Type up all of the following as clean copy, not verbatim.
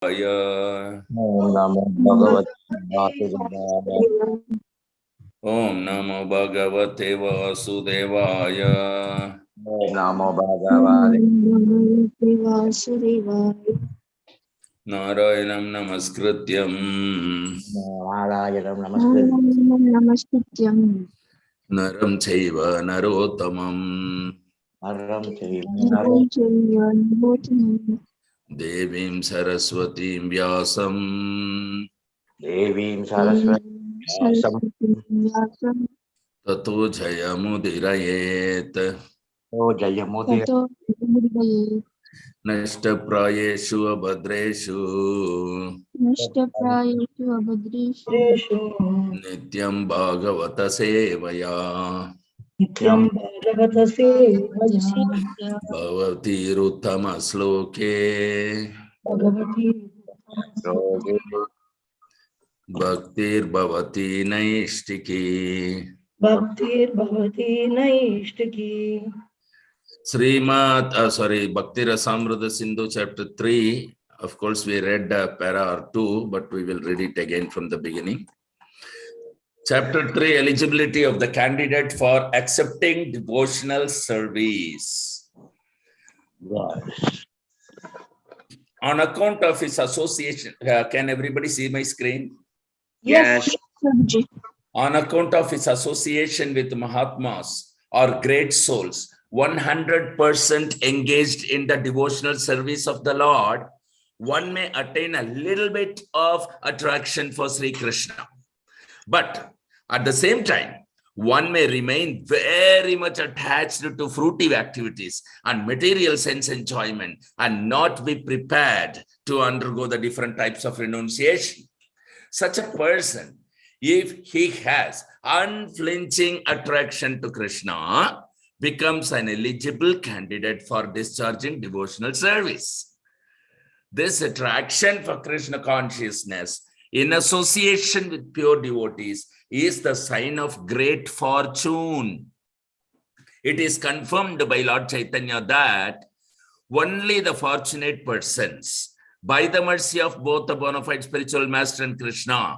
Om Namo Bhagavate Vasudevaya. Om Namo Bhagavate Vasudevaya. Om Namo Bhagavate Vasudevaya. Narayanam Namaskrityam Narayanam Namaskrityam Naram Chaiva Narottamam Naram Devim Saraswatim Vyasam Devim Saraswati Tato Jayamudirayet Jayamudira Nashta Prayeshu Abhadreshu Nashtaprayeshu abhadreshu Nityam Bhagavata Sevaya Nityam Bhagavata Sevaya Bhavati Ruttama Sloke Bhagavati Bhaktir Bhavati Naishtiki Bhaktir Bhavati Naishtaki. Bhakti Rasamrta Sindhu chapter 3. Of course, we read para or 2, but we will read it again from the beginning. Chapter 3, eligibility of the candidate for accepting devotional service. On account of his association, can everybody see my screen? Yes. On account of his association with Mahatmas or great souls, 100% engaged in the devotional service of the Lord, one may attain a little bit of attraction for Sri Krishna. But at the same time, one may remain very much attached to fruitive activities and material sense enjoyment and not be prepared to undergo the different types of renunciation. Such a person, if he has unflinching attraction to Krishna, becomes an eligible candidate for discharging devotional service. This attraction for Krishna consciousness in association with pure devotees is the sign of great fortune. It is confirmed by Lord Chaitanya that only the fortunate persons, by the mercy of both the bona fide spiritual master and Krishna,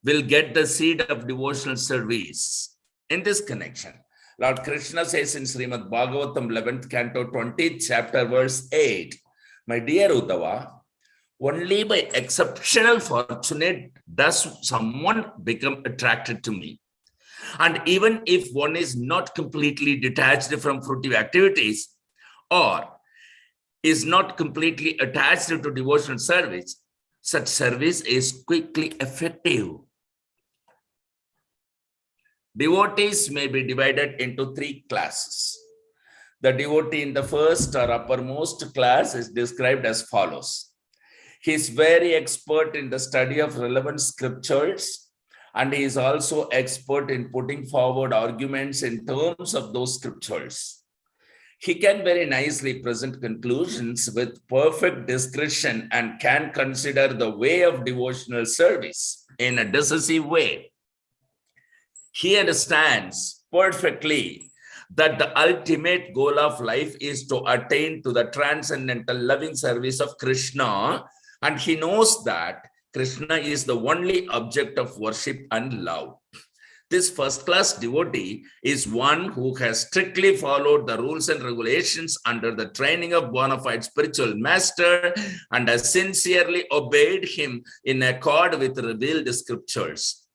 will get the seed of devotional service. In this connection, Lord Krishna says in Srimad Bhagavatam 11th canto 20th chapter verse 8, my dear Uddhava, only by exceptional fortunate does someone become attracted to me. And even if one is not completely detached from fruitive activities or is not completely attached to devotional service, such service is quickly effective. Devotees may be divided into 3 classes. The devotee in the first or uppermost class is described as follows. He is very expert in the study of relevant scriptures, and he is also expert in putting forward arguments in terms of those scriptures. He can very nicely present conclusions with perfect discretion and can consider the way of devotional service in a decisive way. He understands perfectly that the ultimate goal of life is to attain to the transcendental loving service of Krishna, and he knows that Krishna is the only object of worship and love. This first-class devotee is one who has strictly followed the rules and regulations under the training of bona fide spiritual master and has sincerely obeyed him in accord with revealed scriptures.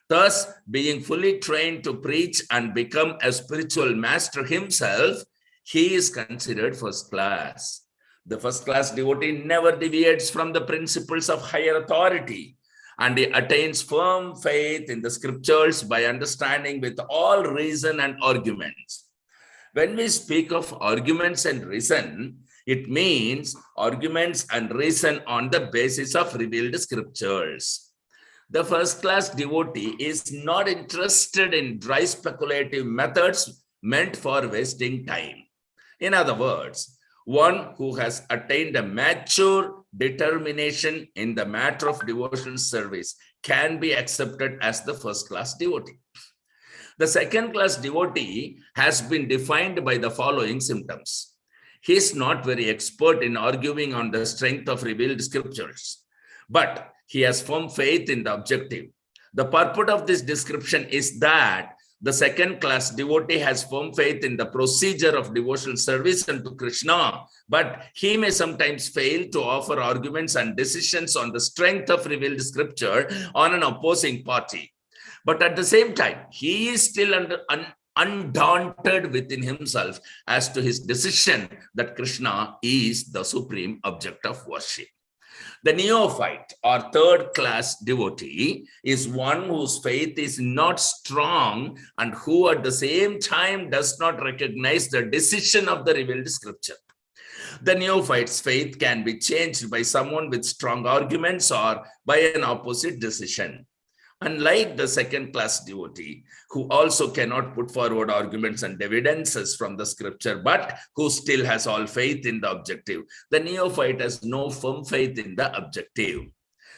Thus, being fully trained to preach and become a spiritual master himself, he is considered first class. The first-class devotee never deviates from the principles of higher authority, and he attains firm faith in the scriptures by understanding with all reason and arguments. When we speak of arguments and reason, it means arguments and reason on the basis of revealed scriptures. The first-class devotee is not interested in dry speculative methods meant for wasting time. In other words, one who has attained a mature determination in the matter of devotional service can be accepted as the first-class devotee. The second-class devotee has been defined by the following symptoms. He is not very expert in arguing on the strength of revealed scriptures. but he has firm faith in the objective. The purport of this description is that the second class devotee has firm faith in the procedure of devotional service unto Krishna, but he may sometimes fail to offer arguments and decisions on the strength of revealed scripture on an opposing party. But at the same time, he is still undaunted within himself as to his decision that Krishna is the supreme object of worship. The neophyte or third class devotee is one whose faith is not strong and who at the same time does not recognize the decision of the revealed scripture. The neophyte's faith can be changed by someone with strong arguments or by an opposite decision. Unlike the second class devotee, who also cannot put forward arguments and evidences from the scripture, but who still has all faith in the objective, the neophyte has no firm faith in the objective.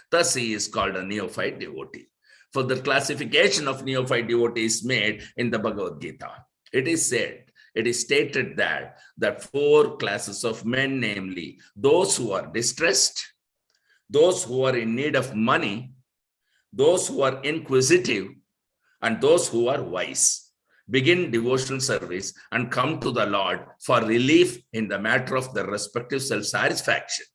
Thus, he is called a neophyte devotee. For the classification of neophyte devotees made in the Bhagavad Gita, it is stated that 4 classes of men, namely those who are distressed, those who are in need of money, those who are inquisitive, and those who are wise, begin devotional service and come to the Lord for relief in the matter of their respective self-satisfaction.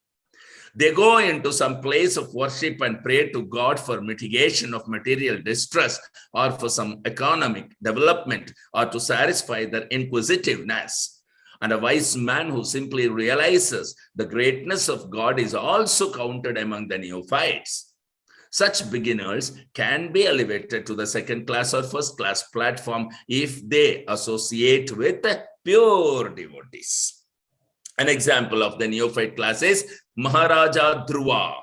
They go into some place of worship and pray to God for mitigation of material distress or for some economic development or to satisfy their inquisitiveness. And a wise man who simply realizes the greatness of God is also counted among the neophytes. Such beginners can be elevated to the second class or first class platform if they associate with pure devotees. An example of the neophyte class is Maharaja Dhruva.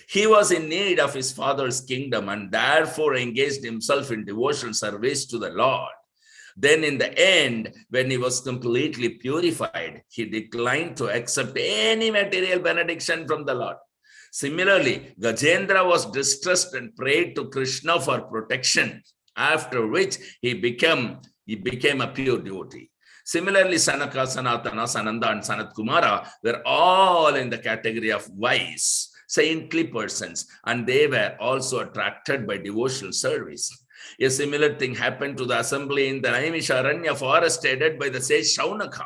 He was in need of his father's kingdom and therefore engaged himself in devotional service to the Lord. Then in the end, when he was completely purified, he declined to accept any material benediction from the Lord. Similarly, Gajendra was distressed and prayed to Krishna for protection, after which he became a pure devotee. Similarly, Sanaka, Sanatana, Sananda, and Sanat Kumara were all in the category of wise, saintly persons, and they were also attracted by devotional service. A similar thing happened to the assembly in the Naimisharanya forest headed by the sage Shaunaka.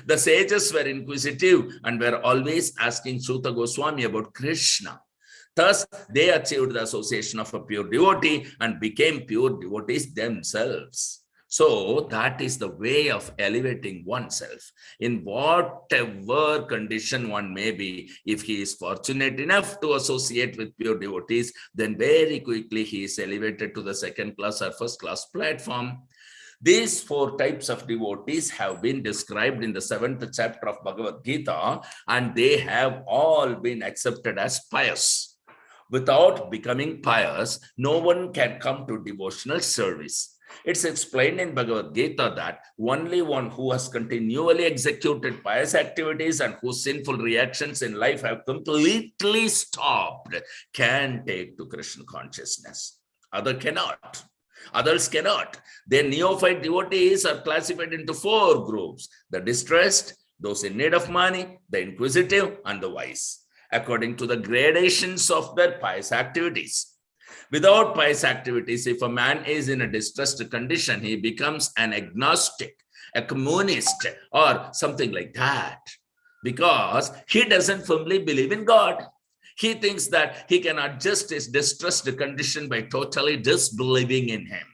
The sages were inquisitive and were always asking Suta Goswami about Krishna. Thus, they achieved the association of a pure devotee and became pure devotees themselves. So, that is the way of elevating oneself. In whatever condition one may be, if he is fortunate enough to associate with pure devotees, then very quickly he is elevated to the second class or first class platform. These 4 types of devotees have been described in the 7th chapter of Bhagavad Gita, and they have all been accepted as pious. Without becoming pious, no one can come to devotional service. It's explained in Bhagavad Gita that only one who has continually executed pious activities and whose sinful reactions in life have completely stopped can take to Krishna consciousness. Others cannot. Their neophyte devotees are classified into 4 groups: the distressed, those in need of money, the inquisitive, and the wise, according to the gradations of their pious activities. Without pious activities, if a man is in a distressed condition, he becomes an agnostic, a communist, or something like that, because he doesn't firmly believe in God. He thinks that he can adjust his distressed condition by totally disbelieving in him.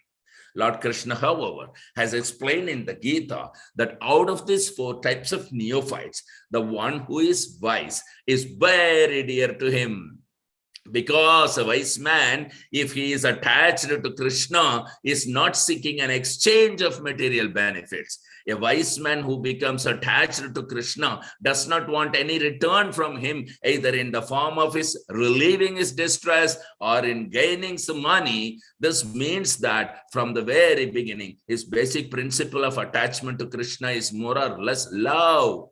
Lord Krishna, however, has explained in the Gita that out of these 4 types of neophytes, the one who is wise is very dear to him. Because a wise man, if he is attached to Krishna, is not seeking an exchange of material benefits. A wise man who becomes attached to Krishna does not want any return from him, either in the form of his relieving his distress or in gaining some money. This means that from the very beginning, his basic principle of attachment to Krishna is more or less love.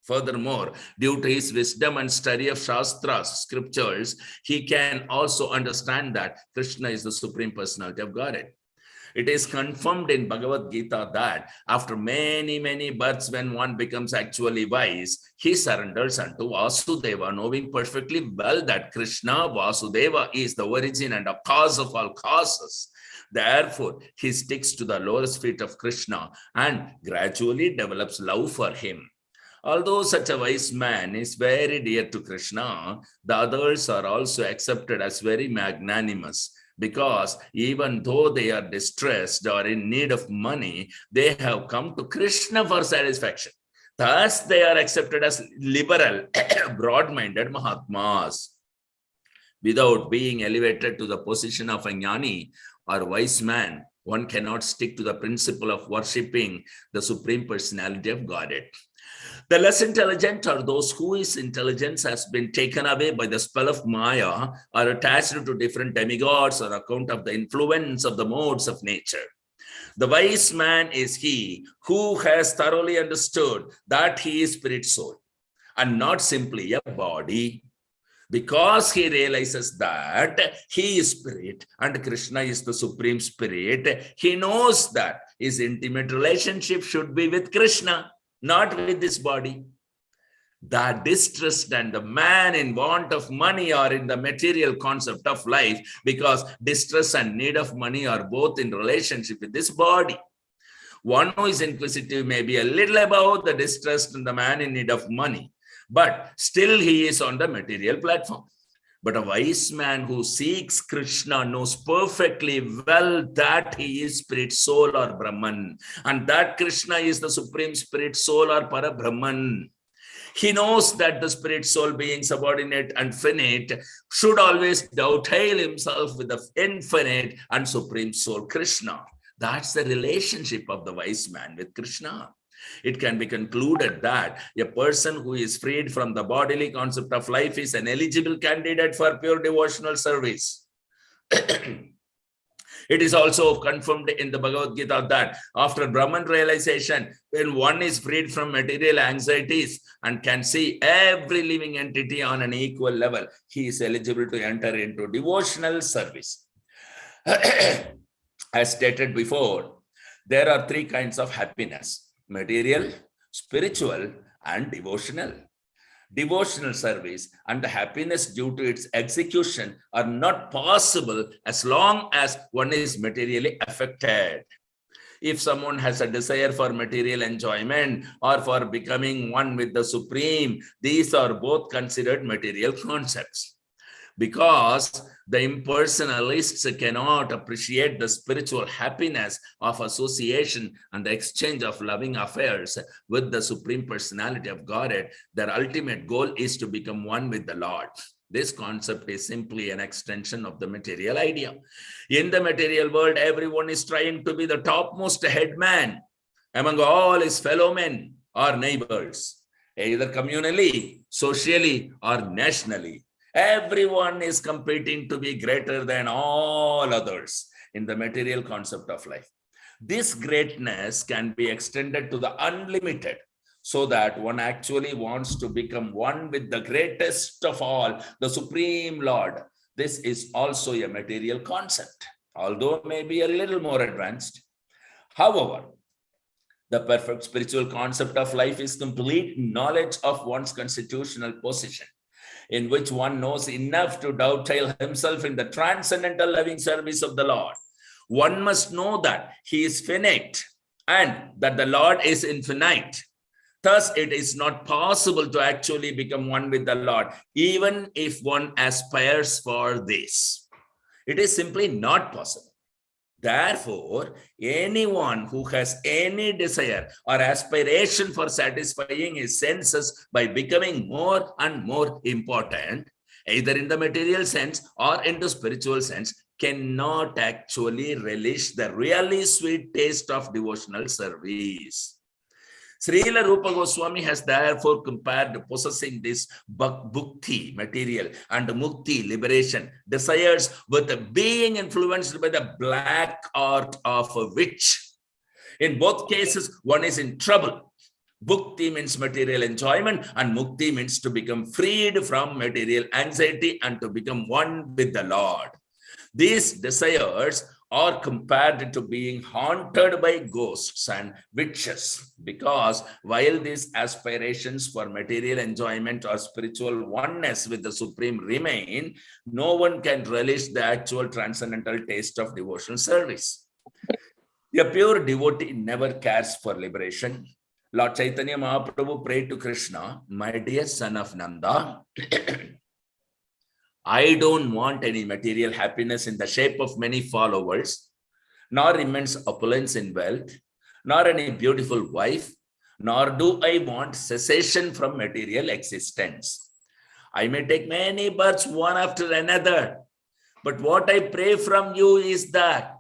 Furthermore, due to his wisdom and study of Shastras, scriptures, he can also understand that Krishna is the Supreme Personality of Godhead. It is confirmed in Bhagavad Gita that after many, many births, when one becomes actually wise, he surrenders unto Vasudeva, knowing perfectly well that Krishna, Vasudeva, is the origin and a cause of all causes. Therefore, he sticks to the lotus feet of Krishna and gradually develops love for him. Although such a wise man is very dear to Krishna, the others are also accepted as very magnanimous, because even though they are distressed or in need of money, they have come to Krishna for satisfaction. Thus, they are accepted as liberal, broad-minded Mahatmas. Without being elevated to the position of a jnani or wise man, one cannot stick to the principle of worshipping the Supreme Personality of Godhead. The less intelligent are those whose intelligence has been taken away by the spell of Maya, or attached to different demigods on account of the influence of the modes of nature. The wise man is he who has thoroughly understood that he is spirit soul and not simply a body. Because he realizes that he is spirit and Krishna is the supreme spirit, he knows that his intimate relationship should be with Krishna, not with this body. The distressed and the man in want of money are in the material concept of life, because distress and need of money are both in relationship with this body. One who is inquisitive may be a little above the distressed and the man in need of money, but still he is on the material platform. But a wise man who seeks Krishna knows perfectly well that he is spirit soul or Brahman, and that Krishna is the supreme spirit soul or Para Brahman. He knows that the spirit soul, being subordinate and finite, should always dovetail himself with the infinite and supreme soul Krishna. That's the relationship of the wise man with Krishna. It can be concluded that a person who is freed from the bodily concept of life is an eligible candidate for pure devotional service. It is also confirmed in the Bhagavad Gita that after Brahman realization, when one is freed from material anxieties and can see every living entity on an equal level, he is eligible to enter into devotional service. As stated before, there are three kinds of happiness: material, spiritual, and devotional. Devotional service and the happiness due to its execution are not possible as long as one is materially affected. If someone has a desire for material enjoyment or for becoming one with the Supreme, these are both considered material concepts. Because the impersonalists cannot appreciate the spiritual happiness of association and the exchange of loving affairs with the Supreme Personality of Godhead, their ultimate goal is to become one with the Lord. This concept is simply an extension of the material idea. In the material world, everyone is trying to be the topmost headman among all his fellow men or neighbors, either communally, socially, or nationally. Everyone is competing to be greater than all others in the material concept of life. This greatness can be extended to the unlimited, so that one actually wants to become one with the greatest of all, the Supreme Lord. This is also a material concept, although maybe a little more advanced. However, the perfect spiritual concept of life is complete knowledge of one's constitutional position, in which one knows enough to dovetail himself in the transcendental loving service of the Lord. One must know that he is finite and that the Lord is infinite. Thus, it is not possible to actually become one with the Lord, even if one aspires for this. It is simply not possible. Therefore, anyone who has any desire or aspiration for satisfying his senses by becoming more and more important, either in the material sense or in the spiritual sense, cannot actually relish the really sweet taste of devotional service. Srila Rupa Goswami has therefore compared possessing this bhakti, material, and mukti, liberation, desires, with being influenced by the black art of a witch. In both cases, one is in trouble. Bhakti means material enjoyment, and mukti means to become freed from material anxiety and to become one with the Lord. These desires or compared to being haunted by ghosts and witches, because while these aspirations for material enjoyment or spiritual oneness with the Supreme remain, no one can relish the actual transcendental taste of devotional service. A pure devotee never cares for liberation. Lord Chaitanya Mahaprabhu prayed to Krishna, "My dear son of Nanda, I don't want any material happiness in the shape of many followers, nor immense opulence in wealth, nor any beautiful wife, nor do I want cessation from material existence. I may take many births one after another, but what I pray from you is that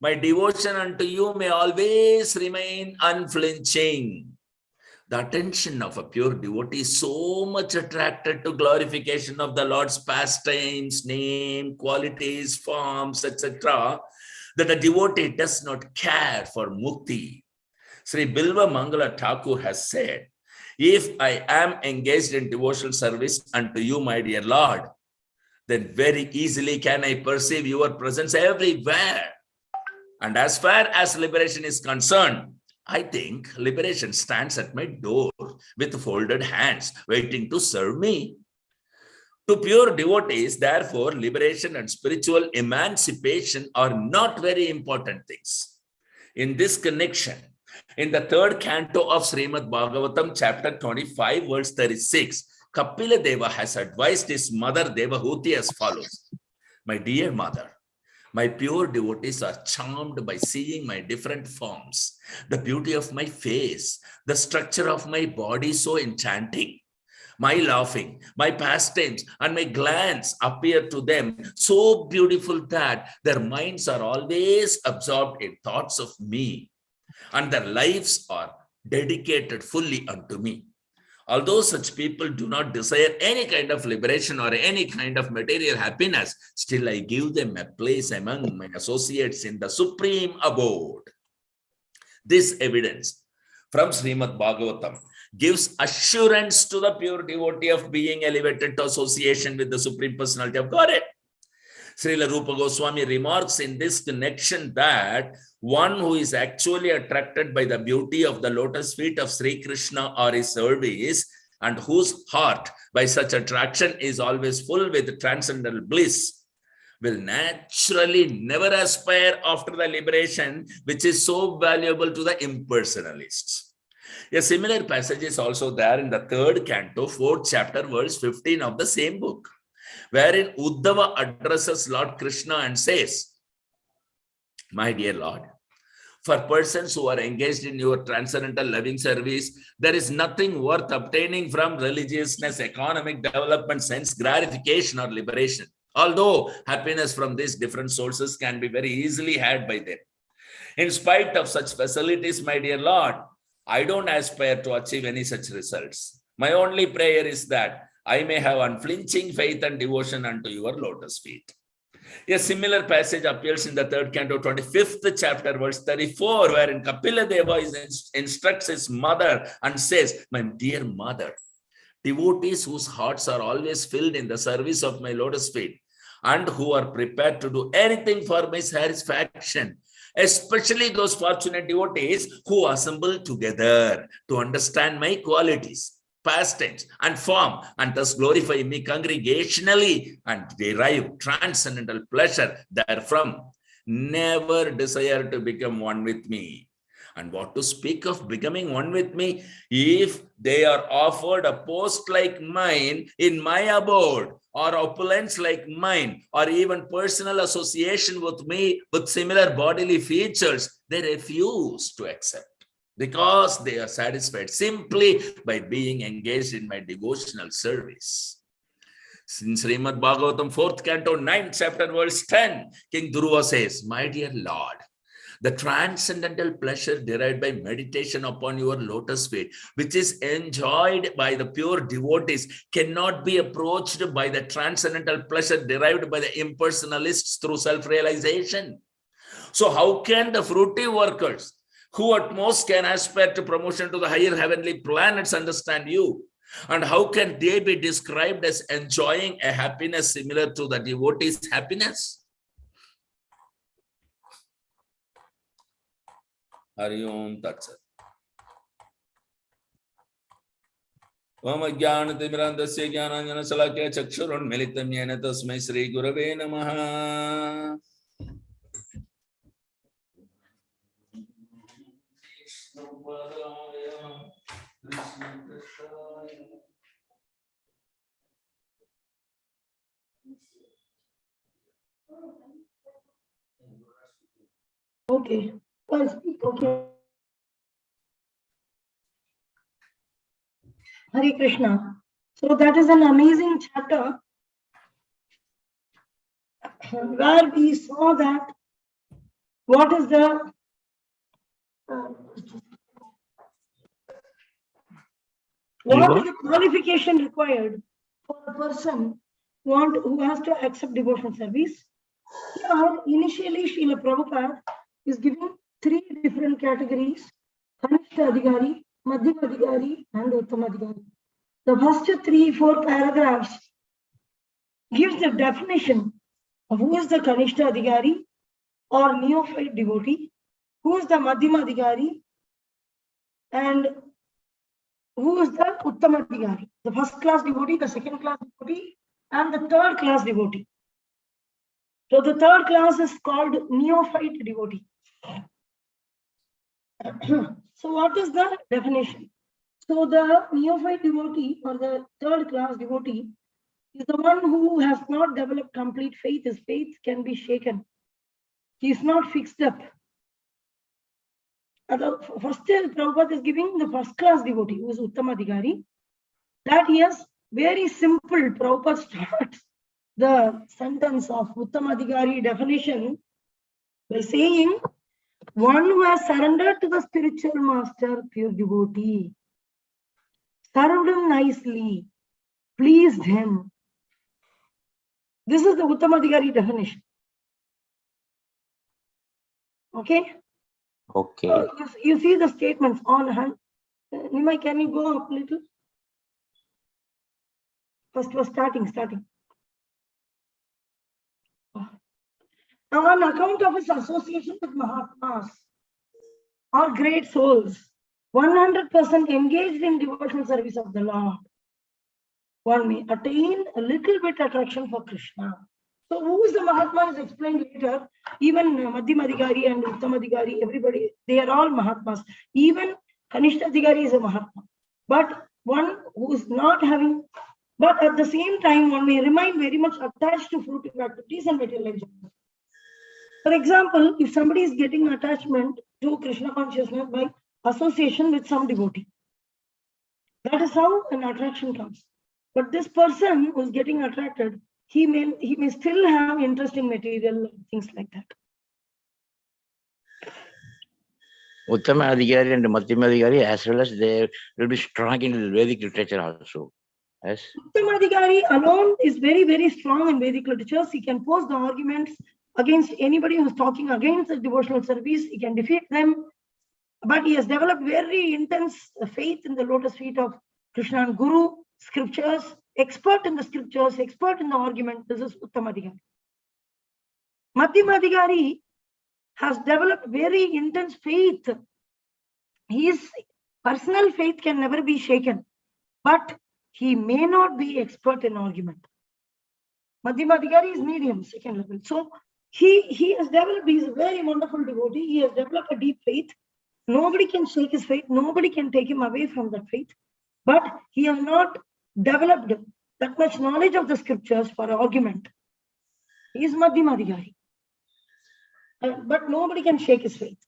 my devotion unto you may always remain unflinching." The attention of a pure devotee is so much attracted to glorification of the Lord's pastimes, name, qualities, forms, etc., that a devotee does not care for mukti. Sri Bilva Mangala Thakur has said, "If I am engaged in devotional service unto you, my dear Lord, then very easily can I perceive your presence everywhere. And as far as liberation is concerned, I think liberation stands at my door with folded hands, waiting to serve me." To pure devotees, therefore, liberation and spiritual emancipation are not very important things. In this connection, in the third canto of Srimad Bhagavatam, chapter 25, verse 36, Kapila Deva has advised his mother Devahuti as follows: "My dear mother, my pure devotees are charmed by seeing my different forms, the beauty of my face, the structure of my body so enchanting. My laughing, my pastimes, and my glance appear to them so beautiful that their minds are always absorbed in thoughts of me, and their lives are dedicated fully unto me. Although such people do not desire any kind of liberation or any kind of material happiness, still I give them a place among my associates in the supreme abode." This evidence from Srimad Bhagavatam gives assurance to the pure devotee of being elevated to association with the Supreme Personality of Godhead. Srila Rupa Goswami remarks in this connection that one who is actually attracted by the beauty of the lotus feet of Sri Krishna or his service, and whose heart by such attraction is always full with transcendental bliss, will naturally never aspire after the liberation which is so valuable to the impersonalists. A similar passage is also there in the third canto, 4th chapter, verse 15 of the same book, wherein Uddhava addresses Lord Krishna and says, "My dear Lord, for persons who are engaged in your transcendental loving service, there is nothing worth obtaining from religiousness, economic development, sense gratification, or liberation, although happiness from these different sources can be very easily had by them. In spite of such facilities, my dear Lord, I don't aspire to achieve any such results. My only prayer is that I may have unflinching faith and devotion unto your lotus feet." A similar passage appears in the third canto, 25th chapter, verse 34, wherein Kapila Deva instructs his mother and says, "My dear mother, devotees whose hearts are always filled in the service of my lotus feet and who are prepared to do anything for my satisfaction, especially those fortunate devotees who assemble together to understand my qualities, pastimes, and form, and thus glorify me congregationally and derive transcendental pleasure therefrom, never desire to become one with me. And what to speak of becoming one with me, if they are offered a post like mine in my abode, or opulence like mine, or even personal association with me with similar bodily features, they refuse to accept, because they are satisfied simply by being engaged in my devotional service." In Srimad Bhagavatam, 4th canto, 9th chapter, verse 10, King Dhruva says, "My dear Lord, the transcendental pleasure derived by meditation upon your lotus feet, which is enjoyed by the pure devotees, cannot be approached by the transcendental pleasure derived by the impersonalists through self-realization. So how can the fruitive workers, who at most can aspire to promotion to the higher heavenly planets, understand you? And how can they be described as enjoying a happiness similar to the devotee's happiness?" Hari Om Tat Sat. Om Ajnanatimirandasya Jnananjana Salakya Chakshurunmilitam Yena Tasmai Shri Gurave Namaha. Okay. I'll speak. Okay. Hare Krishna. So that is an amazing chapter where we saw that what is the qualification required for a person who has to accept devotional service. Here, initially, Srila Prabhupada is giving 3 different categories: Kanishta Adhikari, Madhyama Adhikari, and Uttama Adhikari. The first 3-4 paragraphs gives the definition of who is the Kanishta Adhikari or neophyte devotee, who is the Madhyama Adhikari, and who is the Uttama Adhikari, the first class devotee, the second class devotee, and the third class devotee. So the third class is called neophyte devotee. So what is the definition? So the neophyte devotee or the third class devotee is the one who has not developed complete faith. His faith can be shaken. He is not fixed up. First, Prabhupada is giving the first class devotee, who is Uttama Adhikari. That he has very simple. Prabhupada starts the sentence of Uttama Adhikari definition by saying, one who has surrendered to the spiritual master, pure devotee, served him nicely, pleased him. This is the Uttama Adhikari definition. Okay? Okay. So you see the statements on hand. Nimai, can you go up a little? First was starting. Now, on account of his association with Mahatmas or great souls, 100% engaged in devotional service of the Lord, one may attain a little bit attraction for Krishna. So who is the Mahatma is explained later. Even Madhyama Adhikari and Uttama Adhikari, everybody, they are all Mahatmas. Even Kanishta Adhikari is a Mahatma. But one who is not having, but at the same time, one may remain very much attached to fruitive activities and material enjoyment. For example, if somebody is getting attachment to Krishna consciousness by association with some devotee, that is how an attraction comes. But this person who is getting attracted, he may still have interest in material things like that. Uttama Adhikari and Madhyama Adhikari, as well as they will be strong in the Vedic literature also. Yes. Uttama Adhikari alone is very, very strong in Vedic literatures. He can pose the arguments against anybody who is talking against the devotional service. He can defeat them. But he has developed very intense faith in the lotus feet of Krishna and Guru, scriptures, expert in the scriptures, expert in the argument. This is Uttama Adhikari. Madhyama Adhikari has developed very intense faith. His personal faith can never be shaken, but he may not be expert in argument. Madhyama Adhikari is medium, second level. So he has developed, he is a very wonderful devotee. He has developed a deep faith. Nobody can shake his faith. Nobody can take him away from that faith. But he has not developed that much knowledge of the scriptures for argument. He is Madhyama Adhikari. But nobody can shake his faith.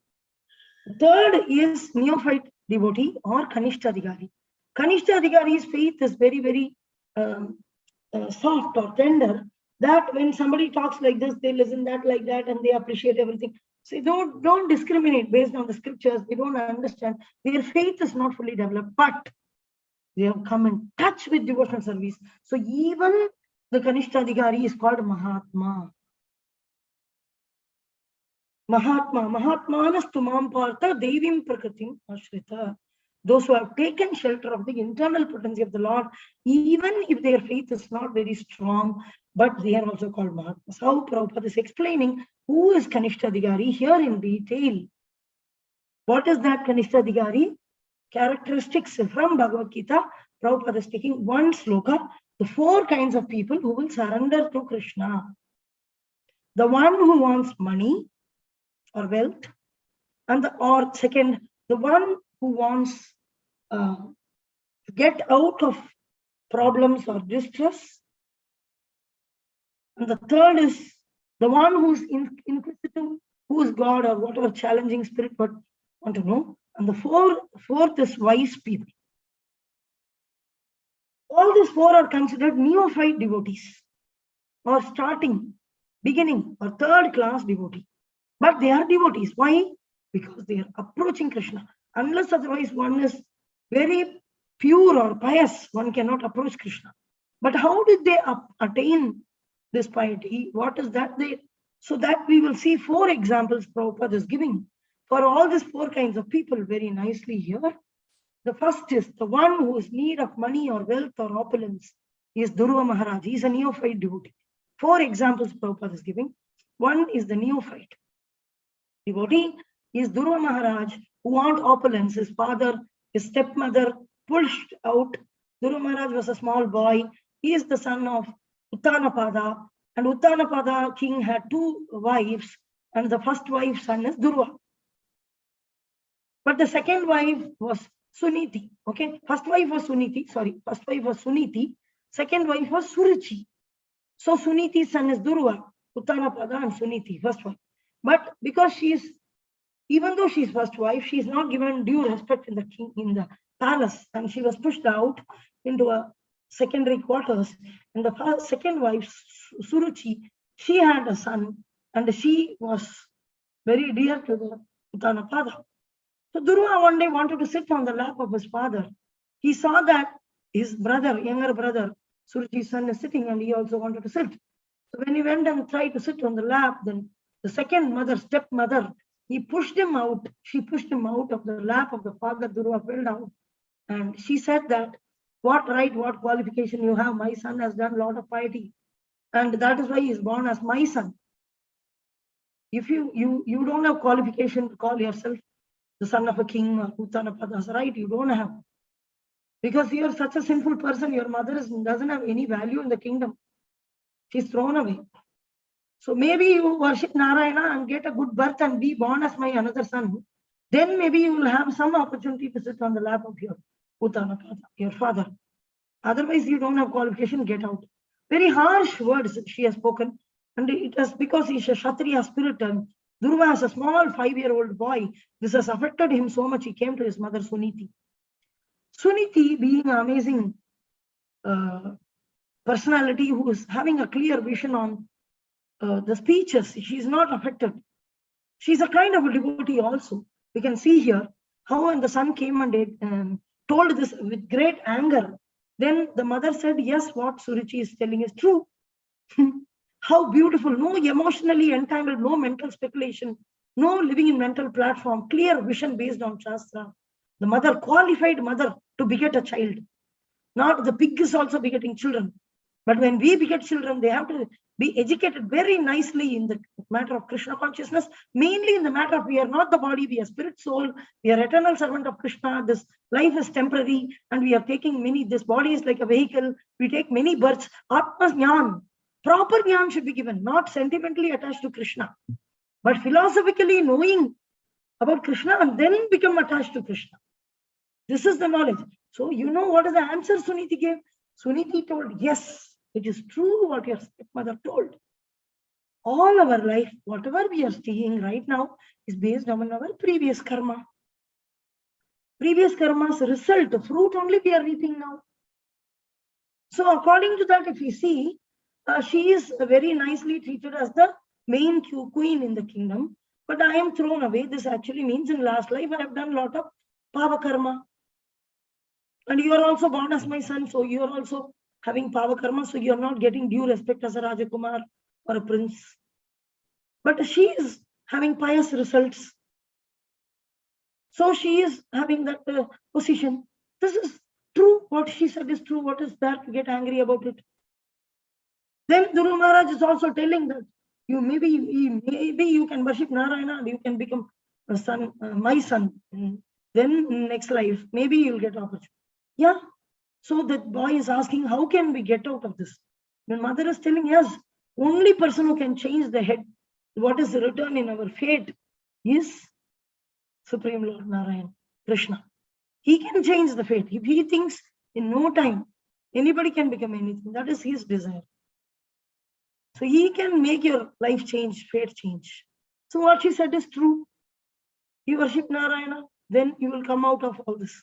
Third is neophyte devotee or Kanishta Adhikari. Kanishta Adhikari's faith is very, very soft or tender, that when somebody talks like this, they listen that like that and they appreciate everything. So don't discriminate based on the scriptures. They don't understand. Their faith is not fully developed, but they have come in touch with devotional service. So even the Kanishta Adhikari is called Mahatma. Mahatmanastu mam partha devim prakritim ashrita. Those who have taken shelter of the internal potency of the Lord, even if their faith is not very strong, but they are also called Mahatmas. How Prabhupada is explaining who is Kanishta Adhikari here in detail. What is that Kanishtadhikari? Characteristics from Bhagavad Gita. Prabhupada is taking one sloka, the 4 kinds of people who will surrender to Krishna. The one who wants money or wealth, and second, the one who wants to get out of problems or distress. And the third is the one who's inquisitive, who is God or whatever challenging spirit but want to know. And the fourth is wise people. All these 4 are considered neophyte devotees or beginning or 3rd class devotee. But they are devotees. Why? Because they are approaching Krishna. Unless otherwise one is very pure or pious, one cannot approach Krishna. But how did they attain this piety? What is that? So that we will see 4 examples Prabhupada is giving for all these 4 kinds of people very nicely here. The first is the one who is in need of money or wealth or opulence is Dhruva Maharaj. He is a neophyte devotee. 4 examples Prabhupada is giving. One is the neophyte devotee is Dhruva Maharaj, who want opulence. His father, his stepmother pushed out. Dhruva Maharaj was a small boy. He is the son of Uttanapada, and Uttanapada king had 2 wives, and the first wife's son is Dhruva. But the second wife was Suniti. Okay, first wife was Suniti. Second wife was Suruchi. So Suniti's son is Dhruva, Uttanapada and Suniti, first wife. But because even though she's first wife, she is not given due respect in the palace, and she was pushed out into a secondary quarters. And the second wife, Suruchi, she had a son, and she was very dear to the Uttanapada. So Dhruva one day wanted to sit on the lap of his father. He saw that his younger brother, Suruchi's son, is sitting, and he also wanted to sit. So when he went and tried to sit on the lap, then the second stepmother, she pushed him out of the lap of the father. Dhruva fell down. And she said that, what right, what qualification you have? My son has done a lot of piety, and that is why he is born as my son. If you don't have qualification to call yourself the son of a king or Uttanapadas, right? You don't have. Because you are such a sinful person, your mother doesn't have any value in the kingdom. She's thrown away. So maybe you worship Narayana and get a good birth and be born as my another son. Then maybe you will have some opportunity to sit on the lap of your Uttanapada, your father. Otherwise, you don't have qualification, get out. Very harsh words she has spoken. And it is because he's a Kshatriya spirit, and Dhruva as a small 5-year-old boy, this has affected him so much, he came to his mother Suniti. Suniti, being an amazing personality who is having a clear vision on the speeches, she's not affected. She's a kind of a devotee also. We can see here how when the son came and told this with great anger, then the mother said, yes, what Suruchi is telling is true. How beautiful, no emotionally entangled, no mental speculation, no living in mental platform, clear vision based on Shastra. The mother, qualified mother to beget a child. Not the pig is also begetting children. But when we beget children, they have to be educated very nicely in the matter of Krishna consciousness, mainly in the matter of we are not the body, we are spirit, soul, we are eternal servant of Krishna, this life is temporary, and we are taking this body is like a vehicle, we take many births. Atma Jnana, proper Jnana should be given, not sentimentally attached to Krishna, but philosophically knowing about Krishna and then become attached to Krishna. This is the knowledge. So you know what is the answer Suniti gave? Suniti told, yes, it is true what your stepmother told. All our life, whatever we are seeing right now, is based on our previous karma. Previous karma's result, the fruit only we are reaping now. So according to that, if we see, she is very nicely treated as the main queen in the kingdom. But I am thrown away. This actually means in last life, I have done a lot of pava karma. And you are also born as my son, so you are also having pava karma, so you are not getting due respect as a Rajakumar or a prince. But she is having pious results. So she is having that position. This is true. What she said is true. What is there to get angry about it? Then Dhruva Maharaj is also telling that maybe you can worship Narayana and you can become son, my son, then next life, maybe you'll get opportunity. Yeah. So that boy is asking, how can we get out of this? The mother is telling, yes, only person who can change the head, what is written in our fate, is Supreme Lord Narayan, Krishna. He can change the fate. If he thinks in no time, anybody can become anything. That is his desire. So he can make your life change, fate change. So what she said is true. You worship Narayana, then you will come out of all this.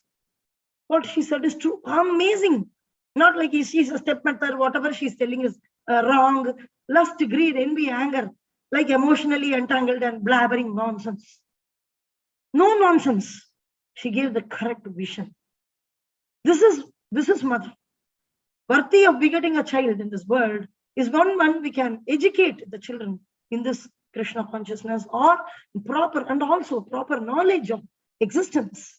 What she said is true. Amazing. Not like she's a stepmother, whatever she's telling is wrong. Lust, greed, envy, anger, like emotionally entangled and blabbering nonsense. No nonsense. She gave the correct vision. This is mother. Worthy of begetting a child in this world is one we can educate the children in this Krishna consciousness or proper and also proper knowledge of existence.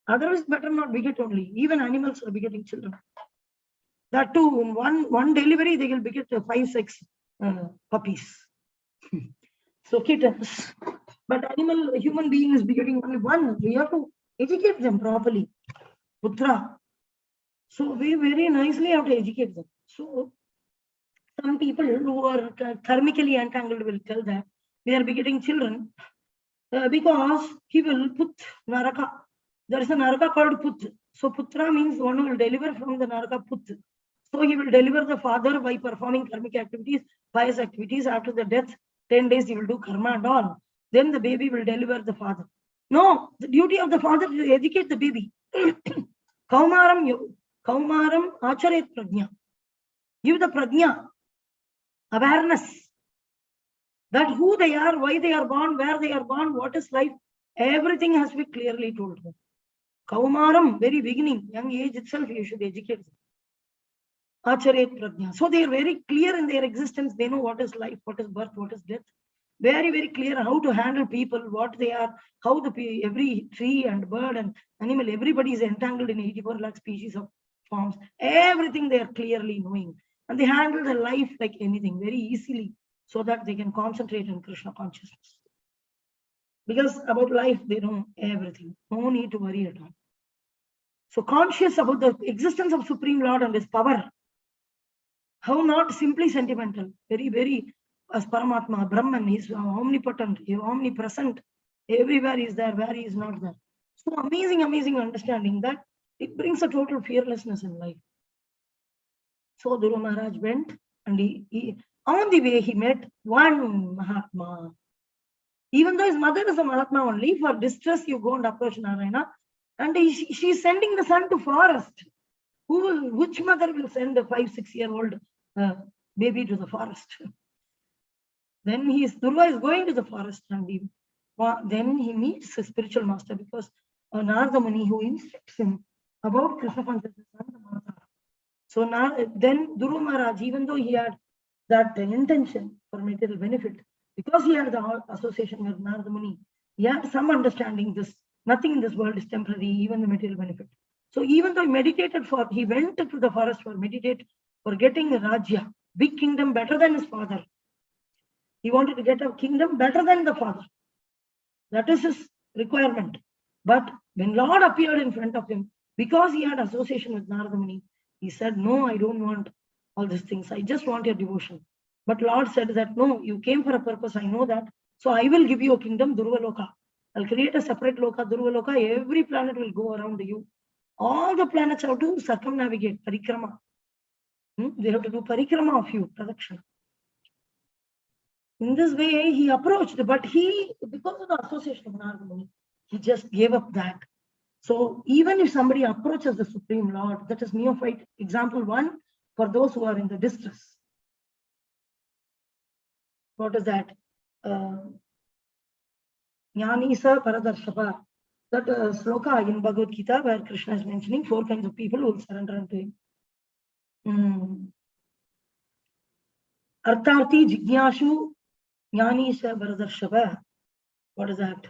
Otherwise, better not beget only. Even animals are begetting children. That too, in one delivery, they will beget 5-6 puppies. So kittens. But human being is begetting only one. We have to educate them properly. Putra. So we very nicely have to educate them. So some people who are karmically entangled will tell that we are begetting children because he will put naraka. There is a naraka called put. So putra means one who will deliver from the naraka put. So he will deliver the father by performing karmic activities, pious activities. After the death, 10 days he will do karma and all. Then the baby will deliver the father. No, the duty of the father is to educate the baby. Kaumaram acharet prajna. Give the prajna, awareness, that who they are, why they are born, where they are born, what is life, everything has to be clearly told. Kaumaram, very beginning, young age itself, you should educate them. Acharet prajna. So they are very clear in their existence. They know what is life, what is birth, what is death. Very, very clear how to handle people, what they are, how every tree and bird and animal, everybody is entangled in 84 lakh species of forms. Everything they are clearly knowing. And they handle their life like anything very easily so that they can concentrate on Krishna consciousness. Because about life, they know everything. No need to worry at all. So conscious about the existence of Supreme Lord and his power. How not simply sentimental, very, very, as Paramatma, Brahman, is omnipotent, omnipresent, everywhere he is there, where he is not there. So amazing, amazing understanding that it brings a total fearlessness in life. So Dhruva Maharaj went and he on the way he met one Mahatma. Even though his mother is a Mahatma only, for distress you go and approach Narayana. And she is sending the son to forest. Which mother will send a 5-6-year-old baby to the forest? Then Dhruva is going to the forest and then he meets a spiritual master because Narada Muni who instructs him about Krishna consciousness and the mantra. So then Dhruva Maharaj, even though he had that intention for material benefit, because he had the association with Narada Muni, he had some understanding this, nothing in this world is temporary, even the material benefit. So even though he went to the forest for meditate, for getting a Rajya, big kingdom better than his father. He wanted to get a kingdom better than the father. That is his requirement. But when Lord appeared in front of him, because he had association with Narada Muni, he said, no, I don't want all these things. I just want your devotion. But Lord said that, no, you came for a purpose. I know that. So I will give you a kingdom, Dhruva Loka. I'll create a separate Loka, Dhruva Loka. Every planet will go around you. All the planets have to circumnavigate, parikrama. They have to do parikrama of you, production. In this way, he approached, but because of the association of Narada Muni, he just gave up that. So even if somebody approaches the Supreme Lord, that is neophyte, example 1, for those who are in the distress. What is that? Jnanisa Paradarshapa. That sloka in Bhagavad Gita where Krishna is mentioning 4 kinds of people who will surrender unto him. Artharti Jigyashu Jnanisa Paradarshapa. What is that?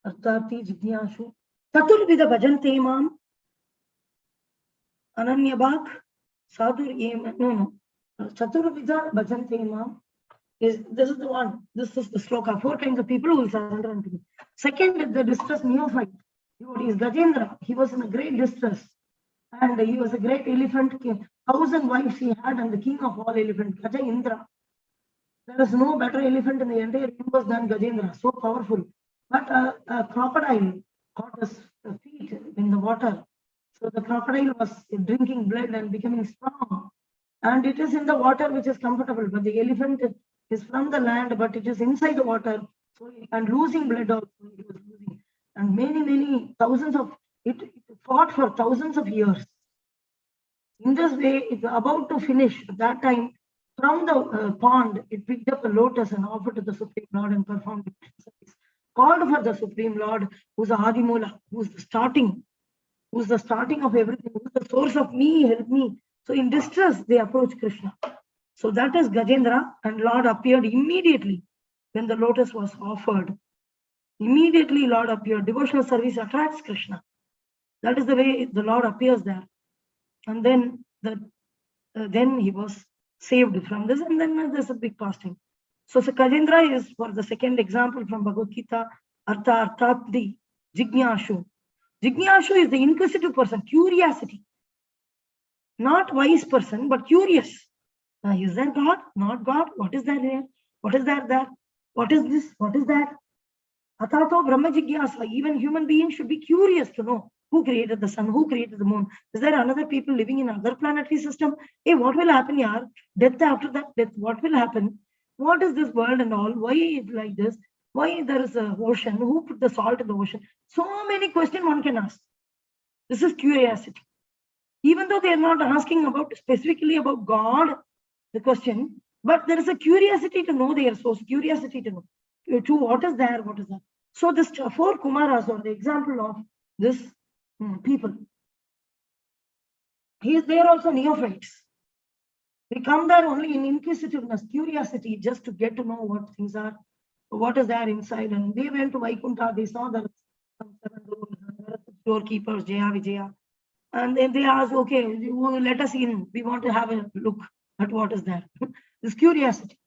Artharti Jigyashu Chaturvida Bhajante Mam Ananyabhak Sadur No. Chaturvida Bhajante Mam This is the one. This is the sloka. 4 kinds of people who will surrender unto me. Second, the distress neophyte. Devotee is Gajendra. He was in a great distress. And he was a great elephant king. 1,000 wives he had, and the king of all elephants, Gaja Indra. There is no better elephant in the entire universe than Gajendra, so powerful. But a crocodile caught his feet in the water. So the crocodile was drinking blood and becoming strong. And it is in the water which is comfortable, but the elephant is from the land, but it is inside the water. So and losing blood also, it was losing. And many thousands of it fought for thousands of years. In this way, it's about to finish. At that time, from the pond, it picked up a lotus and offered to the Supreme Lord and performed service. Called for the Supreme Lord, who's the Adimula, who's the starting of everything, who's the source of me, help me. So in distress, they approach Krishna. So that is Gajendra, and Lord appeared immediately when the lotus was offered. Immediately Lord appeared. Devotional service attracts Krishna. That is the way the Lord appears there. And then then he was saved from this, and then there's a big fasting. So Gajendra is for the second example from Bhagavad Gita, Artha Arthapdi, Jignashu. Jignashu is the inquisitive person, curiosity. Not wise person, but curious. Is that God? Not God? What is that here? What is that there? What is this? What is that? Atato Brahma Jigyasa. Even human beings should be curious to know who created the sun, who created the moon. Is there another people living in another planetary system? Hey, what will happen here? Death after that death, what will happen? What is this world and all? Why is it like this? Why there is an ocean? Who put the salt in the ocean? So many questions one can ask. This is curiosity. Even though they are not asking about specifically about God, the question, but there is a curiosity to know their source, curiosity to know to what is there, what is that. So this 4 Kumaras are the example of this people. They are also neophytes. They come there only in inquisitiveness, curiosity, just to get to know what things are, what is there inside. And they went to Vaikuntha, they saw there some 7 doors, and there are doorkeepers, Jaya Vijaya. And then they asked, okay, let us in. We want to have a look at what is there. This curiosity.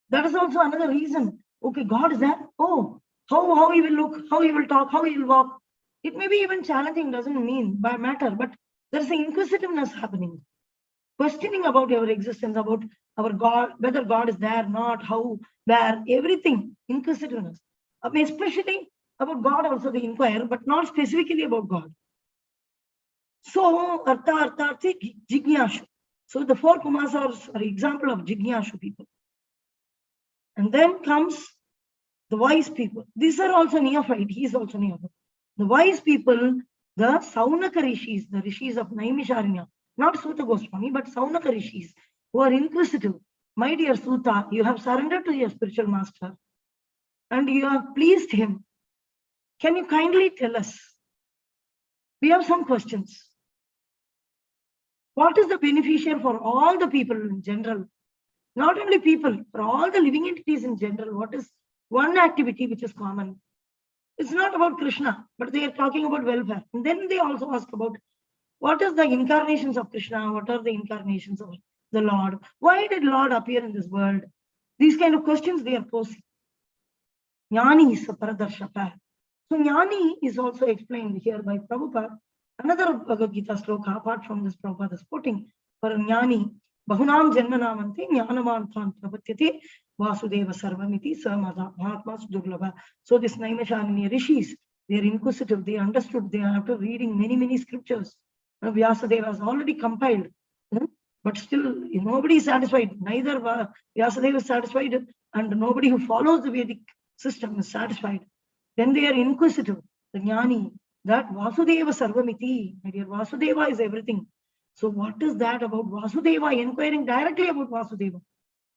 That is also another reason. Okay, God is there. Oh, how he will look, how he will talk, how he will walk. It may be even challenging, doesn't mean by matter, but there's an inquisitiveness happening. Questioning about our existence, about our God, whether God is there, not, how, where, everything, inquisitiveness. Especially about God also they inquire, but not specifically about God. So, Artha, Jignashu. So the 4 Kumaras are an example of Jignashu people. And then comes the wise people. These are also neophyte. He is also neophyte. The wise people, the Saunaka Rishis, the Rishis of Naimisharanya, not Suta Goswami, but Saunaka Rishis, who are inquisitive. My dear Suta, you have surrendered to your spiritual master and you have pleased him. Can you kindly tell us? We have some questions. What is the beneficial for all the people in general? Not only people, for all the living entities in general. What is one activity which is common? It's not about Krishna, but they are talking about welfare. And then they also ask about what is the incarnations of Krishna? What are the incarnations of the Lord? Why did Lord appear in this world? These kind of questions they are posing. Jnani is a Paradarshaka. So Jnani is also explained here by Prabhupada. Another Bhagavad Gita sloka, apart from this Prabhupada is quoting, for Jnani, Bahunam Janmanamante, Jnanamantan Prapatyate, Vasudeva Sarvamiti, Mahatma Durlabha. So this Naimisharanya Rishis, they are inquisitive, they understood, they are after reading many scriptures. Vyasadeva has already compiled, but still nobody is satisfied. Neither Vyasadeva is satisfied, and nobody who follows the Vedic system is satisfied. Then they are inquisitive, the Jnani, that Vasudeva Sarvamiti, my dear, Vasudeva is everything. So what is that about Vasudeva? Inquiring directly about Vasudeva.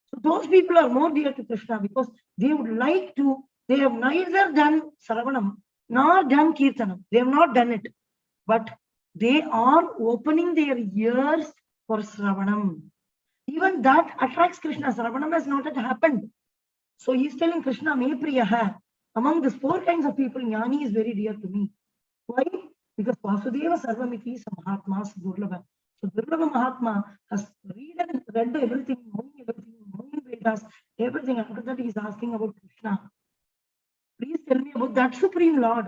So those people are more dear to Krishna because they would like to, they have neither done Saravanam nor done Kirtanam. They have not done it. But they are opening their ears for Sravanam. Even that attracts Krishna. Sravanam has not yet happened. So he's telling Krishna, Me Priyaha. Among these 4 kinds of people, Jnani is very dear to me. Why? Because Vasudeva Sarvamiti Mahatmas Durlabha. So Durlabha Mahatma has read everything, knowing class, everything. After that, he is asking about Krishna. Please tell me about that Supreme Lord.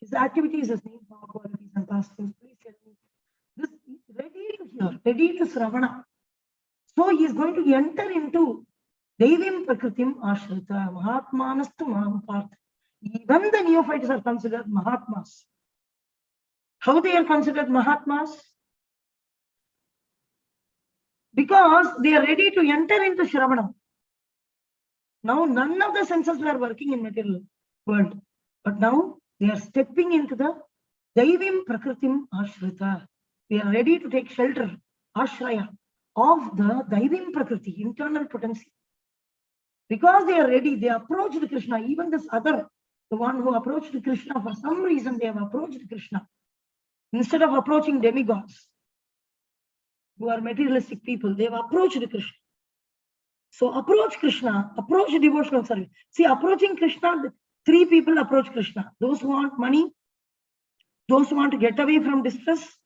His activities, his name, power, qualities, and pastimes. Please tell me. This ready to hear, ready to Sravana. So he is going to enter into Devim Prakritim Ashrita, Mahatmanastu Mahaparth. Even the neophytes are considered Mahatmas. How they are considered Mahatmas? Because they are ready to enter into Shravana. Now none of the senses were working in material world. But now they are stepping into the Daivim Prakritim Ashrita. They are ready to take shelter, Ashraya, of the Daivim Prakriti, internal potency. Because they are ready, they approached Krishna. Even this other, the one who approached Krishna, for some reason they have approached Krishna. Instead of approaching demigods, who are materialistic people, they have approached Krishna. So approach Krishna, approach devotional service. See, approaching Krishna, three people approach Krishna. Those who want money, those who want to get away from distress,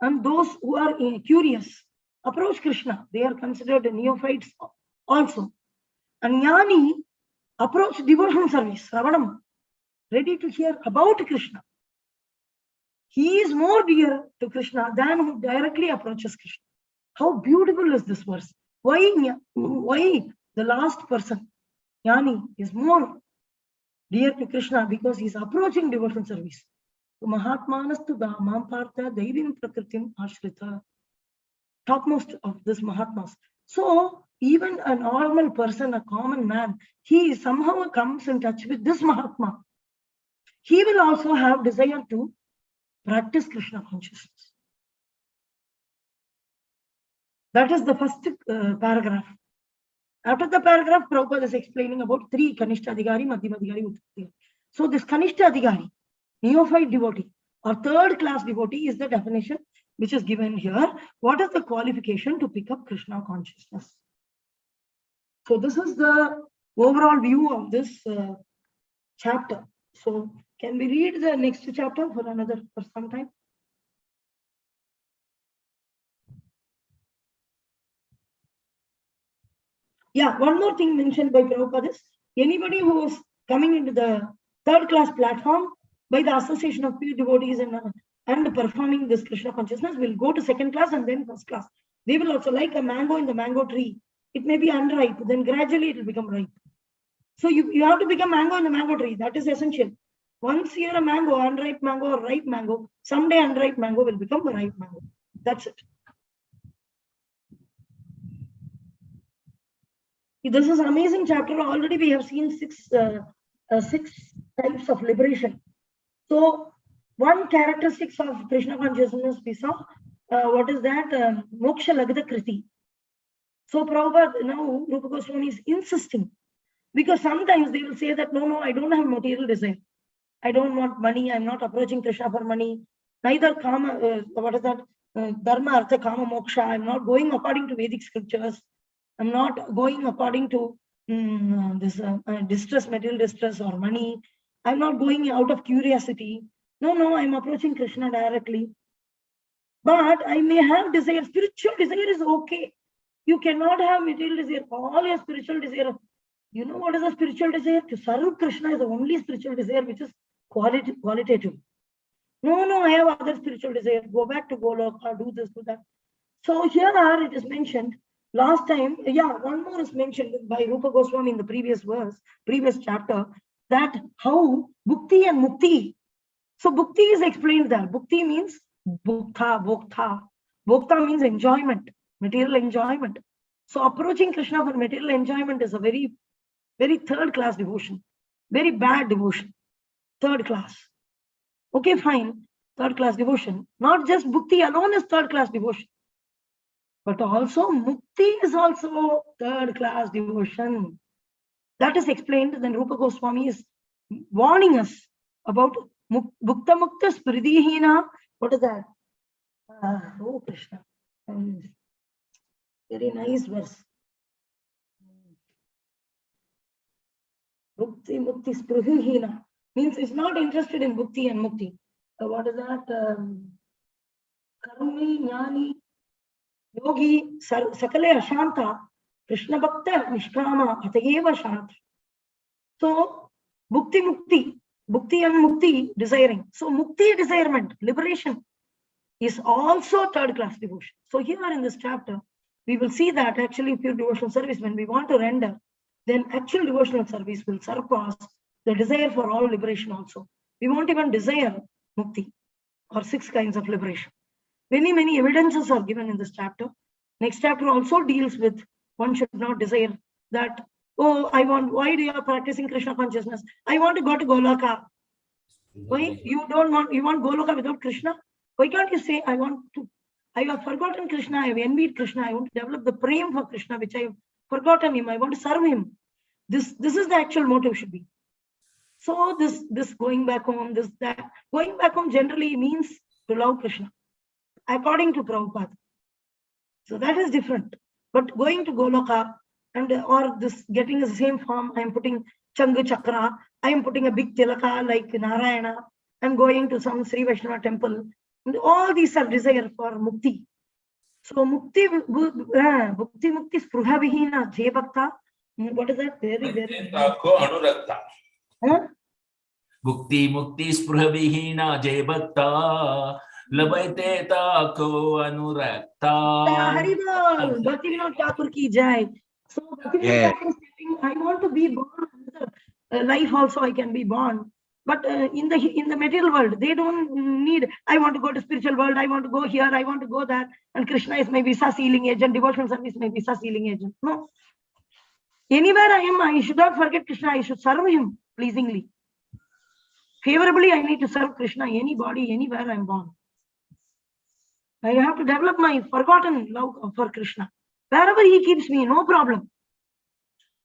and those who are curious. Approach Krishna. They are considered neophytes also. And Jnani approach devotional service, Ravanam, ready to hear about Krishna. He is more dear to Krishna than who directly approaches Krishna. How beautiful is this verse? Why the last person, Jnani, is more dear to Krishna? Because he is approaching devotional service. Mahatmanastu Mahapartha Daivim Prakritim Ashrita. Topmost of this Mahatmas. So even a normal person, a common man, he somehow comes in touch with this Mahatma. He will also have desire to practice Krishna consciousness. That is the first paragraph. After the paragraph, Prabhupada is explaining about three Kanishta Adhikari, Madhyama Adhikari, Uttara. So this Kanishta Adhikari, neophyte devotee or third class devotee is the definition which is given here. What is the qualification to pick up Krishna consciousness? So this is the overall view of this chapter. So can we read the next chapter for some time? Yeah, one more thing mentioned by Prabhupada is anybody who is coming into the third class platform by the association of pure devotees and performing this Krishna consciousness will go to second class and then first class. They will also, like a mango in the mango tree. It may be unripe, then gradually it will become ripe. So you have to become mango in the mango tree. That is essential. Once you are a mango, unripe mango or ripe mango, someday unripe mango will become a ripe mango. That's it. This is an amazing chapter. Already we have seen six types of liberation. So one characteristics of Krishna consciousness we saw. What is that? Moksha Lagda Kriti. So Prabhupada, now Rupa Goswami is insisting, because sometimes they will say that no, I don't have material desire. I don't want money. I'm not approaching Krishna for money. Neither Kama, what is that? Dharma, Artha, Kama, Moksha. I'm not going according to Vedic scriptures. I'm not going according to this distress, material distress or money. I'm not going out of curiosity. No, I'm approaching Krishna directly. But I may have desire. Spiritual desire is okay. You cannot have material desire. All your spiritual desire. You know what is a spiritual desire? To serve Krishna is the only spiritual desire which is qualitative. No, I have other spiritual desire. Go back to Goloka, do this, do that. So here it is mentioned. Last time, one more is mentioned by Rupa Goswami in the previous chapter, that how Bhakti and Mukti. So Bhakti is explained there. Bhakti means Bhokta. Bhokta means enjoyment, material enjoyment. So approaching Krishna for material enjoyment is a very, very third class devotion, very bad devotion, third class. Okay, fine, third class devotion. Not just Bhakti alone is third class devotion, but also Mukti is also third class devotion. That is explained. Then Rupa Goswami is warning us about Bhukta Mukta Spridihina. What is that? Oh Krishna. Very nice verse. Bhukti Mukti Spridihina means it's not interested in Bhukti and Mukti. What is that? Karmi, Jnani, Yogi, Sakale Shantha, Krishna Bhakta Nishkama Atayeva Shantha. So Bhukti Mukti, Bhukti and Mukti, desiring. So Mukti, desirement, liberation, is also third class devotion. So here in this chapter, we will see that actually pure devotional service, when we want to render, then actual devotional service will surpass the desire for all liberation also. We won't even desire Mukti or 6 kinds of liberation. Many evidences are given in this chapter. Next chapter also deals with one should not desire that, oh, why do you are practicing Krishna consciousness? I want to go to Goloka. Why you don't want, you want Goloka without Krishna? Why can't you say, I have forgotten Krishna, I have envied Krishna, I want to develop the prem for Krishna, which I have forgotten him, I want to serve him. This is the actual motive should be. So this going back home, going back home generally means to love Krishna, according to Prabhupada. So that is different. But going to Goloka and or this getting the same form, I am putting Changu Chakra, I am putting a big tilaka like Narayana, I'm going to some Sri Vaishnava temple. And all these are desire for Mukti. So Mukti Mukti Spruha Vihina Jay Bhakta. What is that? Very. Huh? Bhukti Mukti Spruha Vihina Jay Bhakta. Labaite Tako Anurakta. Haribol, Bhaktivinoda Thakur ki jai. So Bhaktivinoda Thakur is saying, I want to be born another life also I can be born. But in the material world, they don't need, I want to go to spiritual world, I want to go here, I want to go there. And Krishna is my visa sealing agent, devotional service my visa sealing agent. No. Anywhere I am, I should not forget Krishna, I should serve him pleasingly. Favorably, I need to serve Krishna, anybody, anywhere I am born. I have to develop my forgotten love for Krishna. Wherever he keeps me, no problem.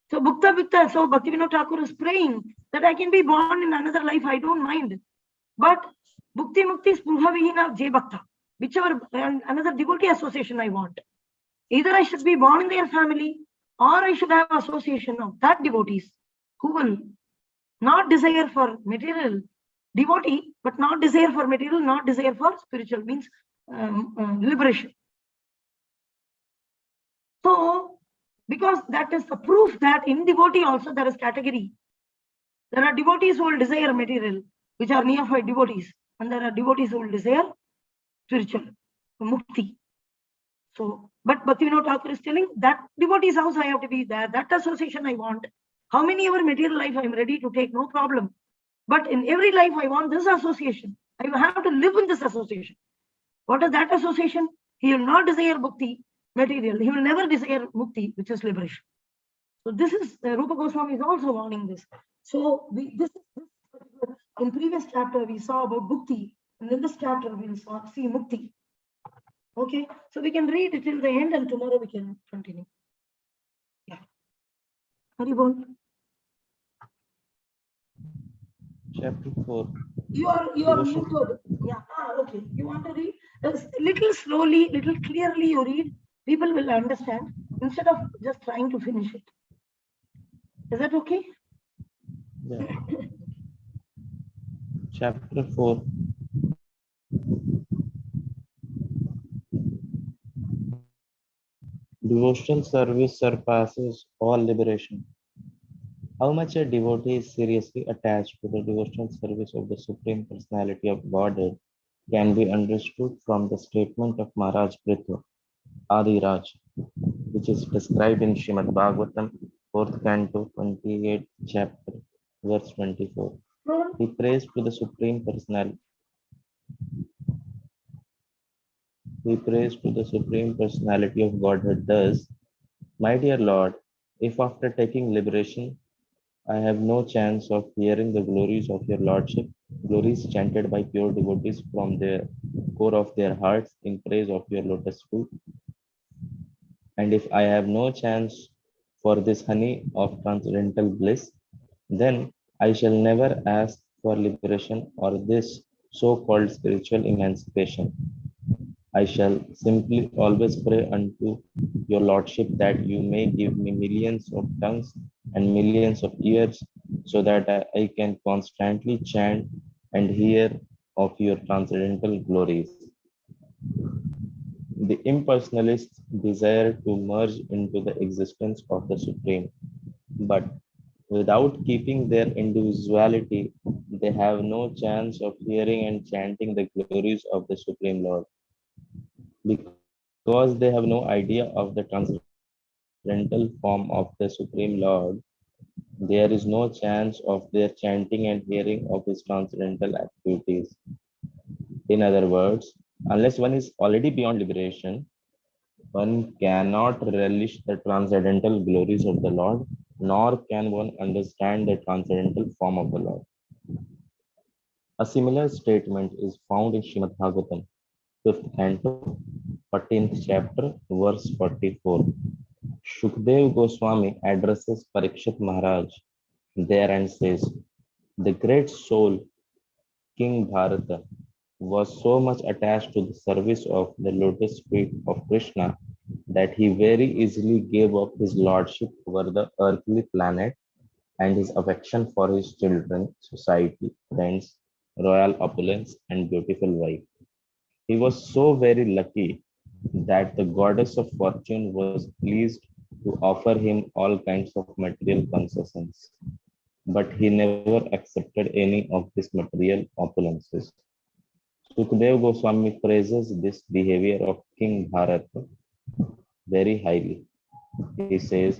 So so Bhaktivinoda Thakur is praying that I can be born in another life, I don't mind. But Bhukti Mukti Spruha Vihina Jay Bhakta, whichever another devotee association I want. Either I should be born in their family or I should have association of that devotees who will not desire for material devotee, but not desire for material, not desire for spiritual, means liberation. So, because that is the proof that in devotee also there is category. There are devotees who will desire material, which are neophyte devotees, and there are devotees who will desire spiritual, mukti. So, but Bhaktivinoda Thakur is telling that devotee's house I have to be there, that association I want. How many ever material life I am ready to take, no problem. But in every life I want this association. I have to live in this association. What is that association? He will not desire bhakti, material. He will never desire mukti, which is liberation. So this is, Rupa Goswami is also warning this. So this in previous chapter we saw about bhakti, and in this chapter we will see mukti. Okay, so we can read it till the end and tomorrow we can continue. Yeah. Haribol. Chapter 4. You are muted. Yeah. Okay. You want to read? Little slowly, little clearly you read. People will understand instead of just trying to finish it. Is that okay? Yeah. Chapter 4. Devotional service surpasses all liberation. How much a devotee is seriously attached to the devotional service of the Supreme Personality of Godhead can be understood from the statement of Maharaj Prithu, Adi Raj, which is described in Srimad Bhagavatam, 4th Canto, 28th chapter, verse 24. He prays to the Supreme Personality. He prays to the Supreme Personality of Godhead thus, My dear Lord, if after taking liberation, I have no chance of hearing the glories of your Lordship, glories chanted by pure devotees from the core of their hearts in praise of your lotus feet, and if I have no chance for this honey of transcendental bliss, then I shall never ask for liberation or this so-called spiritual emancipation. I shall simply always pray unto your Lordship that you may give me millions of tongues and millions of ears so that I can constantly chant and hear of your transcendental glories. The impersonalists desire to merge into the existence of the Supreme, but without keeping their individuality, they have no chance of hearing and chanting the glories of the Supreme Lord. Because they have no idea of the transcendental form of the Supreme Lord, there is no chance of their chanting and hearing of his transcendental activities. In other words, unless one is already beyond liberation, one cannot relish the transcendental glories of the Lord, nor can one understand the transcendental form of the Lord. A similar statement is found in Srimad Bhagavatam, 5th canto, 14th chapter, verse 44. Shukdev Goswami addresses Parikshit Maharaj there and says, the great soul, King Bharata, was so much attached to the service of the lotus feet of Krishna that he very easily gave up his lordship over the earthly planet and his affection for his children, society, friends, royal opulence, and beautiful wife. He was so very lucky that the goddess of fortune was pleased to offer him all kinds of material concessions, but he never accepted any of these material opulences. Sukdev Goswami praises this behavior of King Bharata very highly. He says,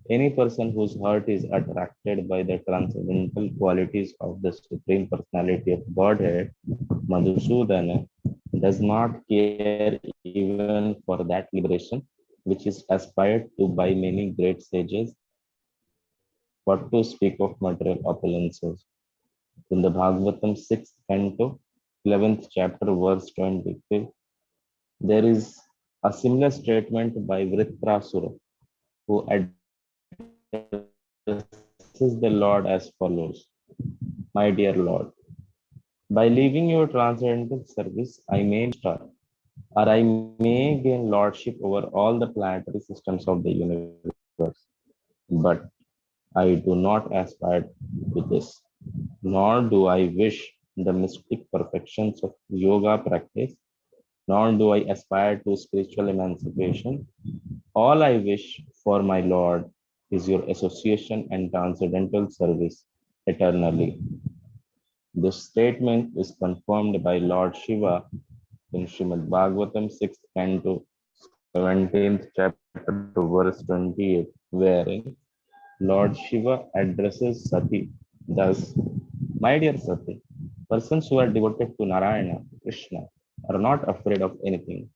any person whose heart is attracted by the transcendental qualities of the Supreme Personality of Godhead, Madhusudana, does not care even for that liberation which is aspired to by many great sages, what to speak of material opulences. In the Bhagavatam 6th canto, 11th chapter, verse 25, there is a similar statement by Vritrasura, who addresses the Lord as follows. My dear Lord, by leaving your transcendental service, I may become a star, or I may gain lordship over all the planetary systems of the universe. But I do not aspire to this, nor do I wish the mystic perfections of yoga practice, nor do I aspire to spiritual emancipation. All I wish for my Lord is your association and transcendental service eternally. This statement is confirmed by Lord Shiva in Srimad Bhagavatam 6th canto, 17th chapter, verse 28, wherein Lord Shiva addresses Sati thus, my dear Sati, persons who are devoted to Narayana, Krishna, are not afraid of anything.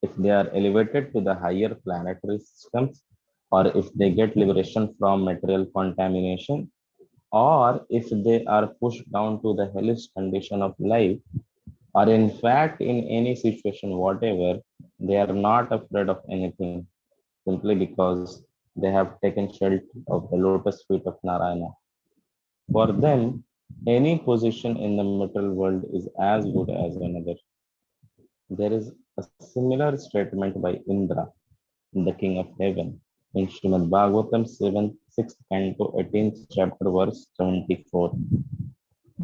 If they are elevated to the higher planetary systems, or if they get liberation from material contamination, or if they are pushed down to the hellish condition of life, or in fact in any situation whatever, they are not afraid of anything simply because they have taken shelter of the lotus feet of Narayana. For them, any position in the material world is as good as another. There is a similar statement by Indra, the king of heaven, in Srimad Bhagavatam 6th canto, 18th chapter, verse 74.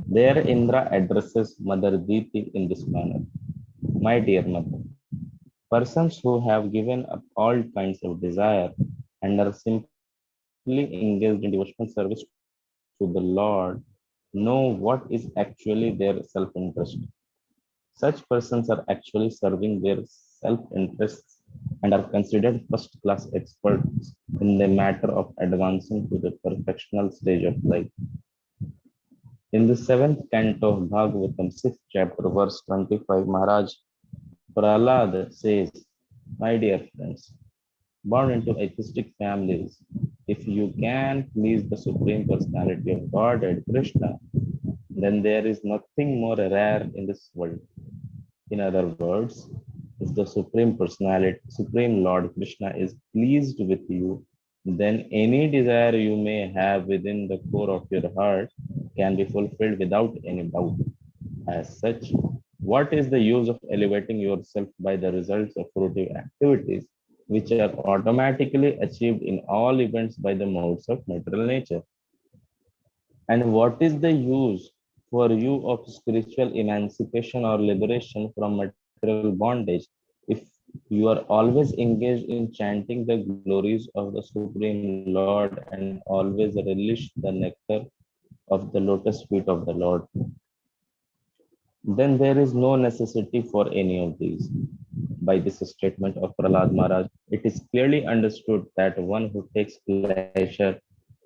There Indra addresses Mother Diti in this manner. My dear mother, persons who have given up all kinds of desire and are simply engaged in devotional service to the Lord know what is actually their self-interest. Such persons are actually serving their self-interests and are considered first-class experts in the matter of advancing to the perfectional stage of life. In the 7th canto of Bhagavatam, 6th chapter, verse 25, Maharaj Prahlad says, my dear friends, born into atheistic families, if you can please the Supreme Personality of Godhead, Krishna, then there is nothing more rare in this world. In other words, if the Supreme Personality, Supreme Lord Krishna is pleased with you, then any desire you may have within the core of your heart can be fulfilled without any doubt. As such, what is the use of elevating yourself by the results of fruitive activities, which are automatically achieved in all events by the modes of material nature? And what is the use for you of spiritual emancipation or liberation from material bondage If you are always engaged in chanting the glories of the Supreme Lord and always relish the nectar of the lotus feet of the Lord, then there is no necessity for any of these. By this statement of Prahlad Maharaj, it is clearly understood that one who takes pleasure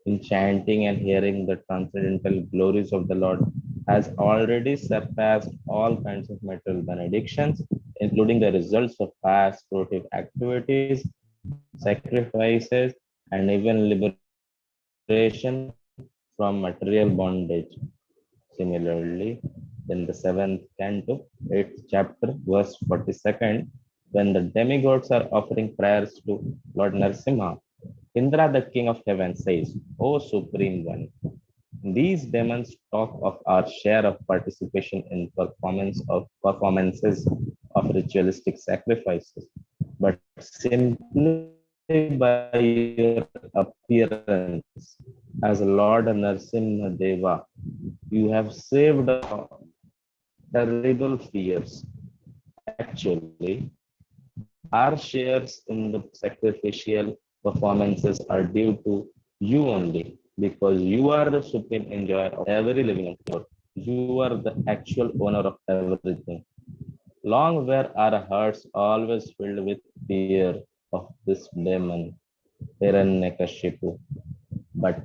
in chanting and hearing the transcendental glories of the Lord has already surpassed all kinds of material benedictions, including the results of past fruitive activities, sacrifices, and even liberation from material bondage. Similarly, in the 7th canto, 8th chapter, verse 42nd, when the demigods are offering prayers to Lord Narasimha, Indra, the king of heaven, says, O Supreme One, these demons talk of our share of participation in performances of ritualistic sacrifices, but simply by your appearance as Lord Narasimha Deva, you have saved us terrible fears. Actually, our shares in the sacrificial performances are due to you only, because you are the supreme enjoyer of every living entity. You are the actual owner of everything. Long were our hearts always filled with fear of this demon, Hiranyakashipu. But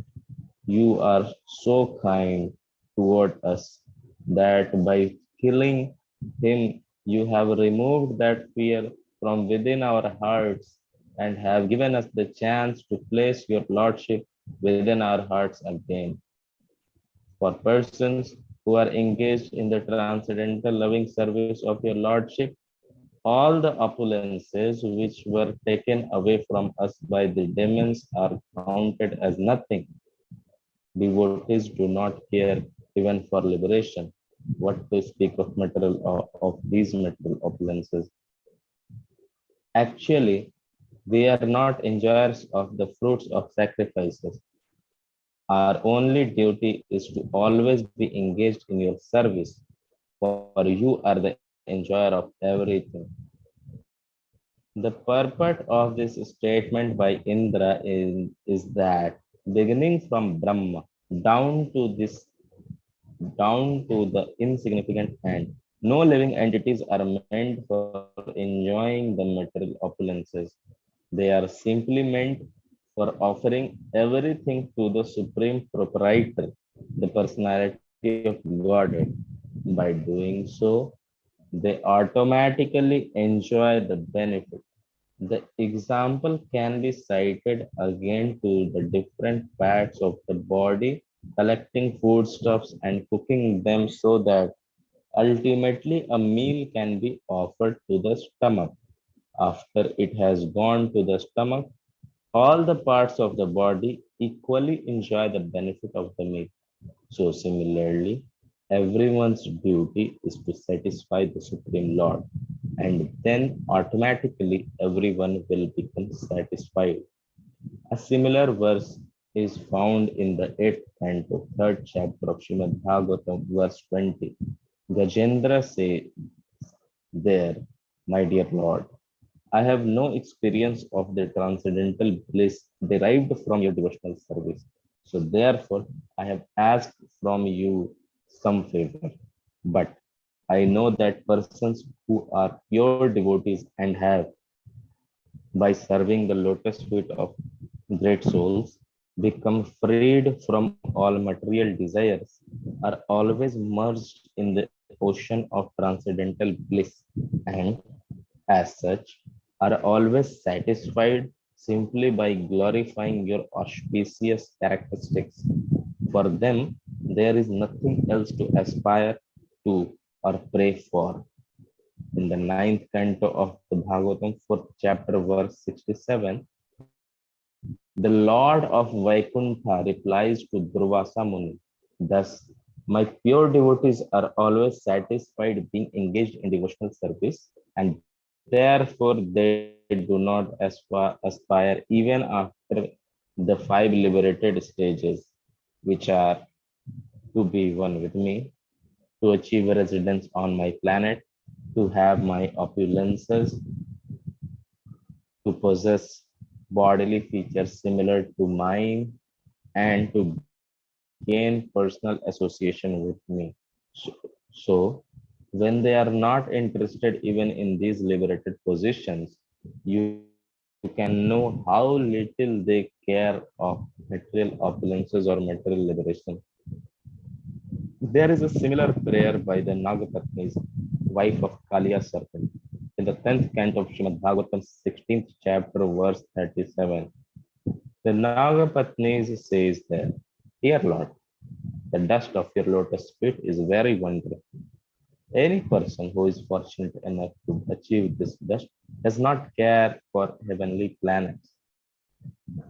you are so kind toward us that by killing him, you have removed that fear from within our hearts and have given us the chance to place your Lordship within our hearts again. For persons who are engaged in the transcendental loving service of your Lordship, all the opulences which were taken away from us by the demons are counted as nothing. Devotees do not care even for liberation. What to speak of of these material opulences? Actually, we are not enjoyers of the fruits of sacrifices. Our only duty is to always be engaged in your service, for you are the enjoyer of everything. The purport of this statement by Indra is that beginning from Brahma down to this down to the insignificant ant, no living entities are meant for enjoying the material opulences. They are simply meant for offering everything to the Supreme Proprietor, the personality of Godhead. By doing so, they automatically enjoy the benefit. The example can be cited again to the different parts of the body, collecting foodstuffs and cooking them so that ultimately a meal can be offered to the stomach. After it has gone to the stomach, all the parts of the body equally enjoy the benefit of the meal. So, similarly, everyone's duty is to satisfy the Supreme Lord, and then automatically everyone will become satisfied. A similar verse is found in the 8th canto, 3rd chapter of Srimad Bhagavatam, verse 20. Gajendra says there, my dear Lord, I have no experience of the transcendental bliss derived from your devotional service. So therefore, I have asked from you some favor. But I know that persons who are pure devotees and have, by serving the lotus feet of great souls, become freed from all material desires, are always merged in the ocean of transcendental bliss, and as such, are always satisfied simply by glorifying your auspicious characteristics. For them, there is nothing else to aspire to or pray for. In the 9th canto of the Bhagavatam, 4th chapter, verse 67, the Lord of Vaikuntha replies to Durvasa Muni, thus, my pure devotees are always satisfied being engaged in devotional service, and therefore they do not aspire even after the 5 liberated stages, which are to be one with me, to achieve a residence on my planet, to have my opulences, to possess bodily features similar to mine, and to gain personal association with me. So, when they are not interested even in these liberated positions, you can know how little they care of material opulences or material liberation. There is a similar prayer by the Nagapatnis, wife of Kaliya serpent, in the 10th canto of Srimad Bhagavatam, 16th chapter, verse 37. The Nagapatnis says there, Dear Lord, the dust of your lotus feet is very wonderful. Any person who is fortunate enough to achieve this dust does not care for heavenly planets.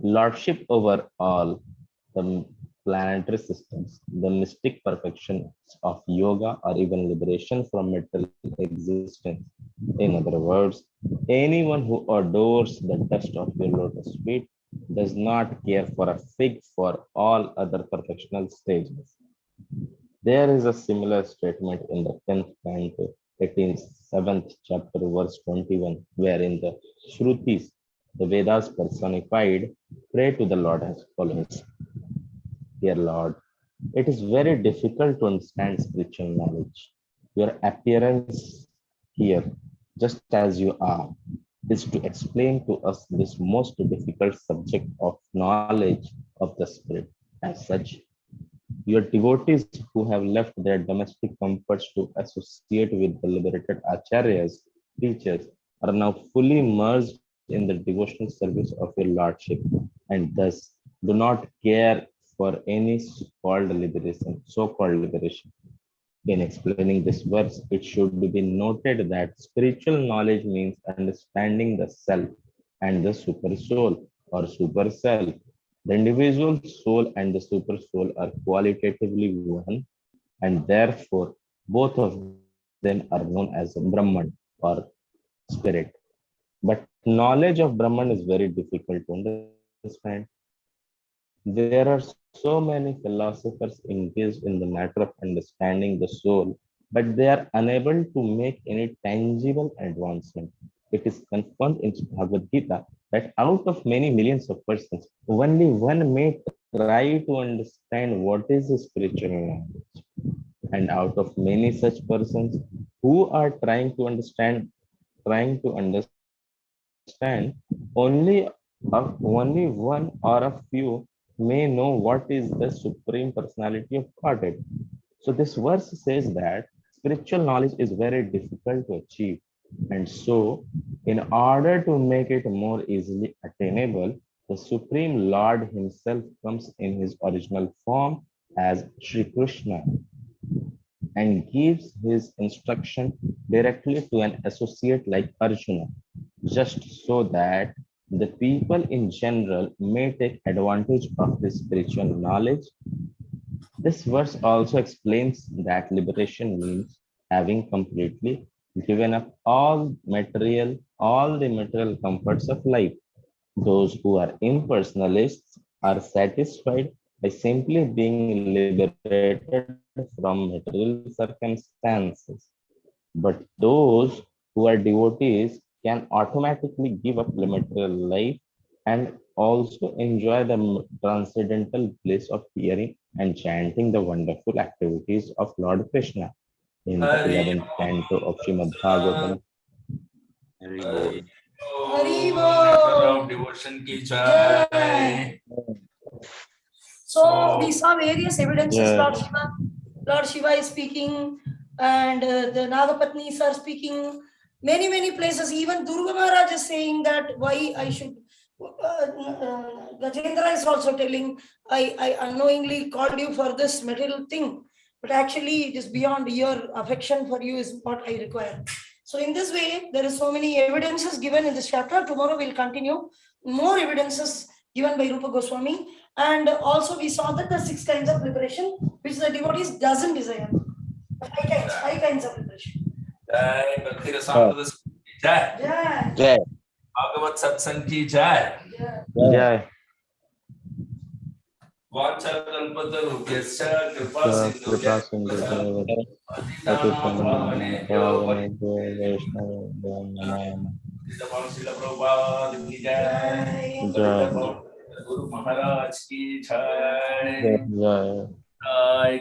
Lordship over all the planetary systems, the mystic perfections of yoga, or even liberation from material existence. In other words, anyone who adores the dust of your lotus feet does not care for a fig for all other perfectional stages. There is a similar statement in the 10th canto, 18th, 7th chapter, verse 21, wherein the Shrutis, the Vedas personified, pray to the Lord as follows. Dear Lord, it is very difficult to understand spiritual knowledge. Your appearance here, just as you are, is to explain to us this most difficult subject of knowledge of the Spirit. As such, your devotees who have left their domestic comforts to associate with the liberated acharyas, teachers, are now fully immersed in the devotional service of your Lordship, and thus do not care for any so-called liberation. In explaining this verse, it should be noted that spiritual knowledge means understanding the self and the super soul or super self. The individual soul and the super soul are qualitatively one, and therefore both of them are known as Brahman or spirit. But knowledge of Brahman is very difficult to understand. There are so many philosophers engaged in the matter of understanding the soul, but they are unable to make any tangible advancement. It is confirmed in Bhagavad Gita that out of many millions of persons, only one may try to understand what is spiritual knowledge. And out of many such persons who are trying to understand, only one or a few may know what is the supreme personality of Godhead. So this verse says that spiritual knowledge is very difficult to achieve. And so, in order to make it more easily attainable, the Supreme Lord Himself comes in His original form as Sri Krishna and gives his instruction directly to an associate like Arjuna, just so that the people in general may take advantage of this spiritual knowledge. This verse also explains that liberation means having completely given up all the material comforts of life. Those who are impersonalists are satisfied by simply being liberated from material circumstances. But those who are devotees can automatically give up the material life and also enjoy the transcendental bliss of hearing and chanting the wonderful activities of Lord Krishna in the Hari 11th canto of Srimad Bhagavatam. Very bold. Hari Nectar Bol. of devotion ki jai. So we saw various evidences. Yeah. Lord Shiva is speaking, and the Nagapatnis are speaking. Many places. Even Durga Maharaj is saying that why I should. Gajendra is also telling I unknowingly called you for this material thing, but actually it is beyond your affection for you is what I require. So in this way, there is so many evidences given in this chapter. Tomorrow we'll continue more evidences given by Rupa Goswami. And also we saw that the 6 kinds of liberation, which the devotees doesn't desire. 5 kinds of liberation. Jai Bhakti Rasamrta ki jai. Yeah. Jai. Bhagavat Satsang ki jai. Yeah. Jai. वाचाकल्पतरुभ्यश्च कृपा कृपा सिन्धुभ्यः सिन्धुभ्यः पतितानां पावनेभ्यो पावनेभ्यो वैष्णवेभ्यो नमो नमः। श्रील प्रभुपाद की जय। जय गुरु महाराज की जय। जय। जय